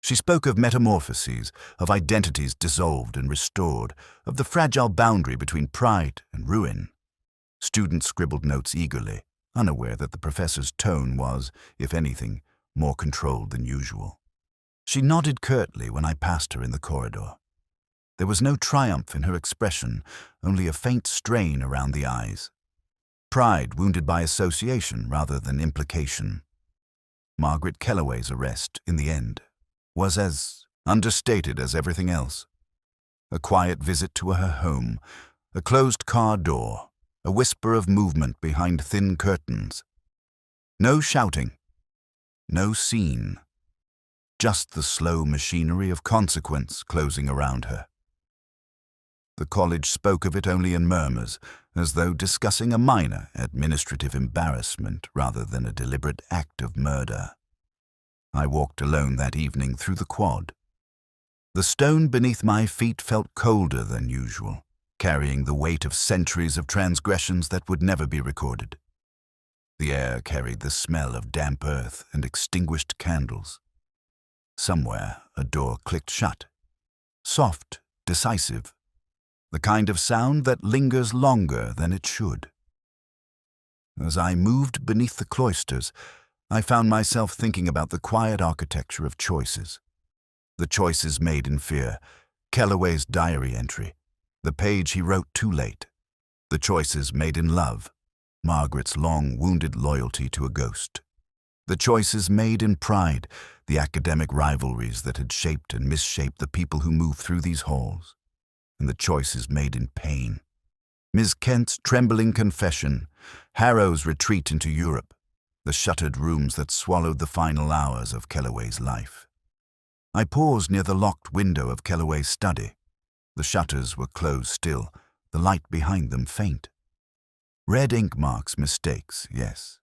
She spoke of metamorphoses, of identities dissolved and restored, of the fragile boundary between pride and ruin. Students scribbled notes eagerly, unaware that the professor's tone was, if anything, more controlled than usual. She nodded curtly when I passed her in the corridor. There was no triumph in her expression, only a faint strain around the eyes. Pride wounded by association rather than implication. Margaret Kellaway's arrest, in the end, was as understated as everything else. A quiet visit to her home, a closed car door, a whisper of movement behind thin curtains. No shouting, no scene, just the slow machinery of consequence closing around her. The college spoke of it only in murmurs, as though discussing a minor administrative embarrassment rather than a deliberate act of murder. I walked alone that evening through the quad. The stone beneath my feet felt colder than usual, carrying the weight of centuries of transgressions that would never be recorded. The air carried the smell of damp earth and extinguished candles. Somewhere a door clicked shut, soft, decisive, the kind of sound that lingers longer than it should. As I moved beneath the cloisters, I found myself thinking about the quiet architecture of choices. The choices made in fear, Kellaway's diary entry, the page he wrote too late. The choices made in love, Margaret's long wounded loyalty to a ghost. The choices made in pride, the academic rivalries that had shaped and misshaped the people who moved through these halls. And the choices made in pain. Ms. Kent's trembling confession, Harrow's retreat into Europe, the shuttered rooms that swallowed the final hours of Kellaway's life. I paused near the locked window of Kellaway's study. The shutters were closed still, the light behind them faint. Red ink marks mistakes, yes,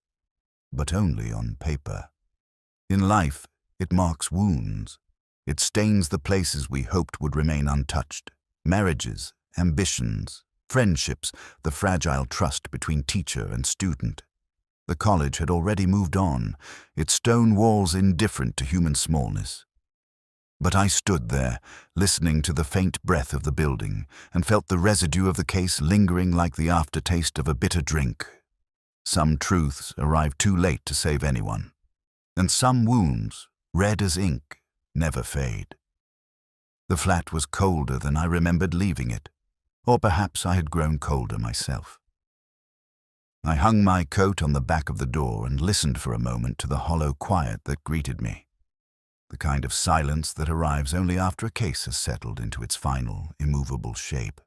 but only on paper. In life, it marks wounds. It stains the places we hoped would remain untouched. Marriages, ambitions, friendships, the fragile trust between teacher and student. The college had already moved on, its stone walls indifferent to human smallness. But I stood there, listening to the faint breath of the building, and felt the residue of the case lingering like the aftertaste of a bitter drink. Some truths arrive too late to save anyone, and some wounds, red as ink, never fade. The flat was colder than I remembered leaving it, or perhaps I had grown colder myself. I hung my coat on the back of the door and listened for a moment to the hollow quiet that greeted me, the kind of silence that arrives only after a case has settled into its final, immovable shape.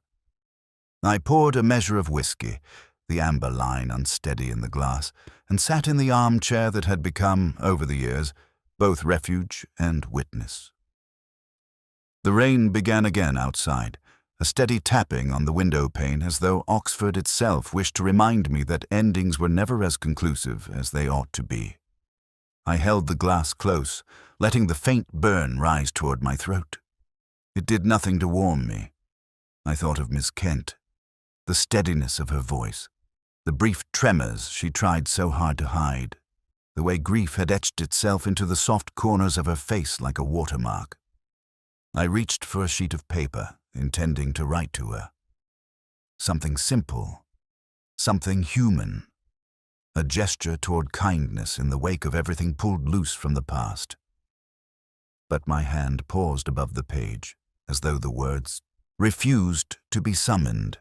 I poured a measure of whiskey, the amber line unsteady in the glass, and sat in the armchair that had become, over the years, both refuge and witness. The rain began again outside, a steady tapping on the window pane as though Oxford itself wished to remind me that endings were never as conclusive as they ought to be. I held the glass close, letting the faint burn rise toward my throat. It did nothing to warm me. I thought of Miss Kent, the steadiness of her voice, the brief tremors she tried so hard to hide, the way grief had etched itself into the soft corners of her face like a watermark. I reached for a sheet of paper, intending to write to her. Something simple, something human, a gesture toward kindness in the wake of everything pulled loose from the past. But my hand paused above the page, as though the words refused to be summoned.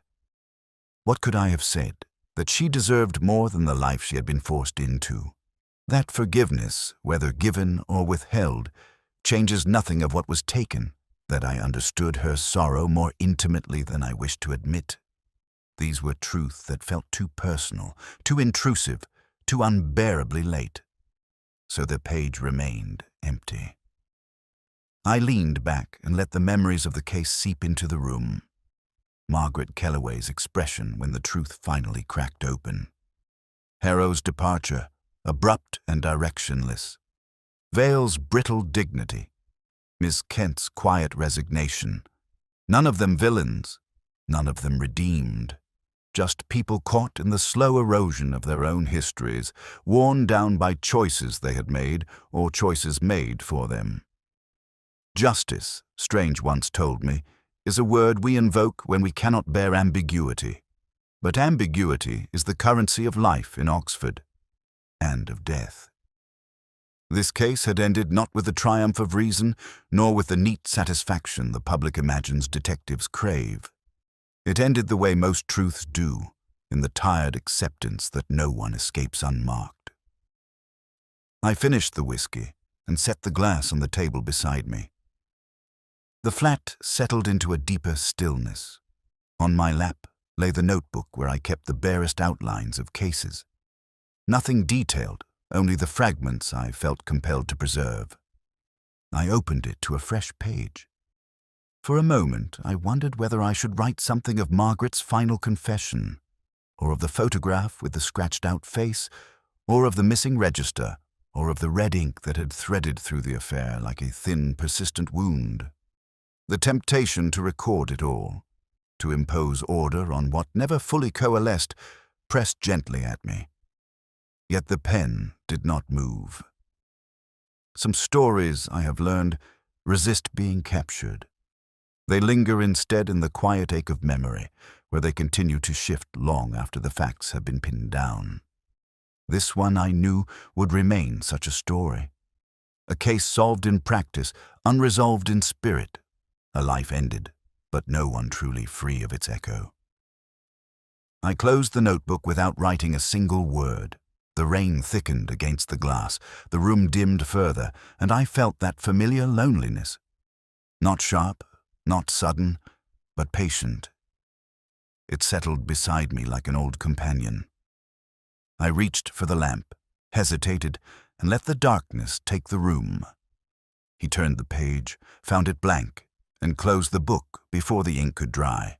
What could I have said? That she deserved more than the life she had been forced into. That forgiveness, whether given or withheld, changes nothing of what was taken, that I understood her sorrow more intimately than I wished to admit. These were truths that felt too personal, too intrusive, too unbearably late. So the page remained empty. I leaned back and let the memories of the case seep into the room. Margaret Kellaway's expression when the truth finally cracked open. Harrow's departure, abrupt and directionless. Vale's brittle dignity. Miss Kent's quiet resignation. None of them villains, none of them redeemed. Just people caught in the slow erosion of their own histories, worn down by choices they had made or choices made for them. Justice, Strange once told me, is a word we invoke when we cannot bear ambiguity. But ambiguity is the currency of life in Oxford, and of death. This case had ended not with the triumph of reason, nor with the neat satisfaction the public imagines detectives crave. It ended the way most truths do, in the tired acceptance that no one escapes unmarked. I finished the whiskey and set the glass on the table beside me. The flat settled into a deeper stillness. On my lap lay the notebook where I kept the barest outlines of cases. Nothing detailed, only the fragments I felt compelled to preserve. I opened it to a fresh page. For a moment, I wondered whether I should write something of Margaret's final confession, or of the photograph with the scratched-out face, or of the missing register, or of the red ink that had threaded through the affair like a thin, persistent wound. The temptation to record it all, to impose order on what never fully coalesced, pressed gently at me. Yet the pen did not move. Some stories, I have learned, resist being captured. They linger instead in the quiet ache of memory, where they continue to shift long after the facts have been pinned down. This one I knew would remain such a story. A case solved in practice, unresolved in spirit. A life ended, but no one truly free of its echo. I closed the notebook without writing a single word. The rain thickened against the glass, the room dimmed further, and I felt that familiar loneliness. Not sharp, not sudden, but patient. It settled beside me like an old companion. I reached for the lamp, hesitated, and let the darkness take the room. He turned the page, found it blank, and closed the book before the ink could dry.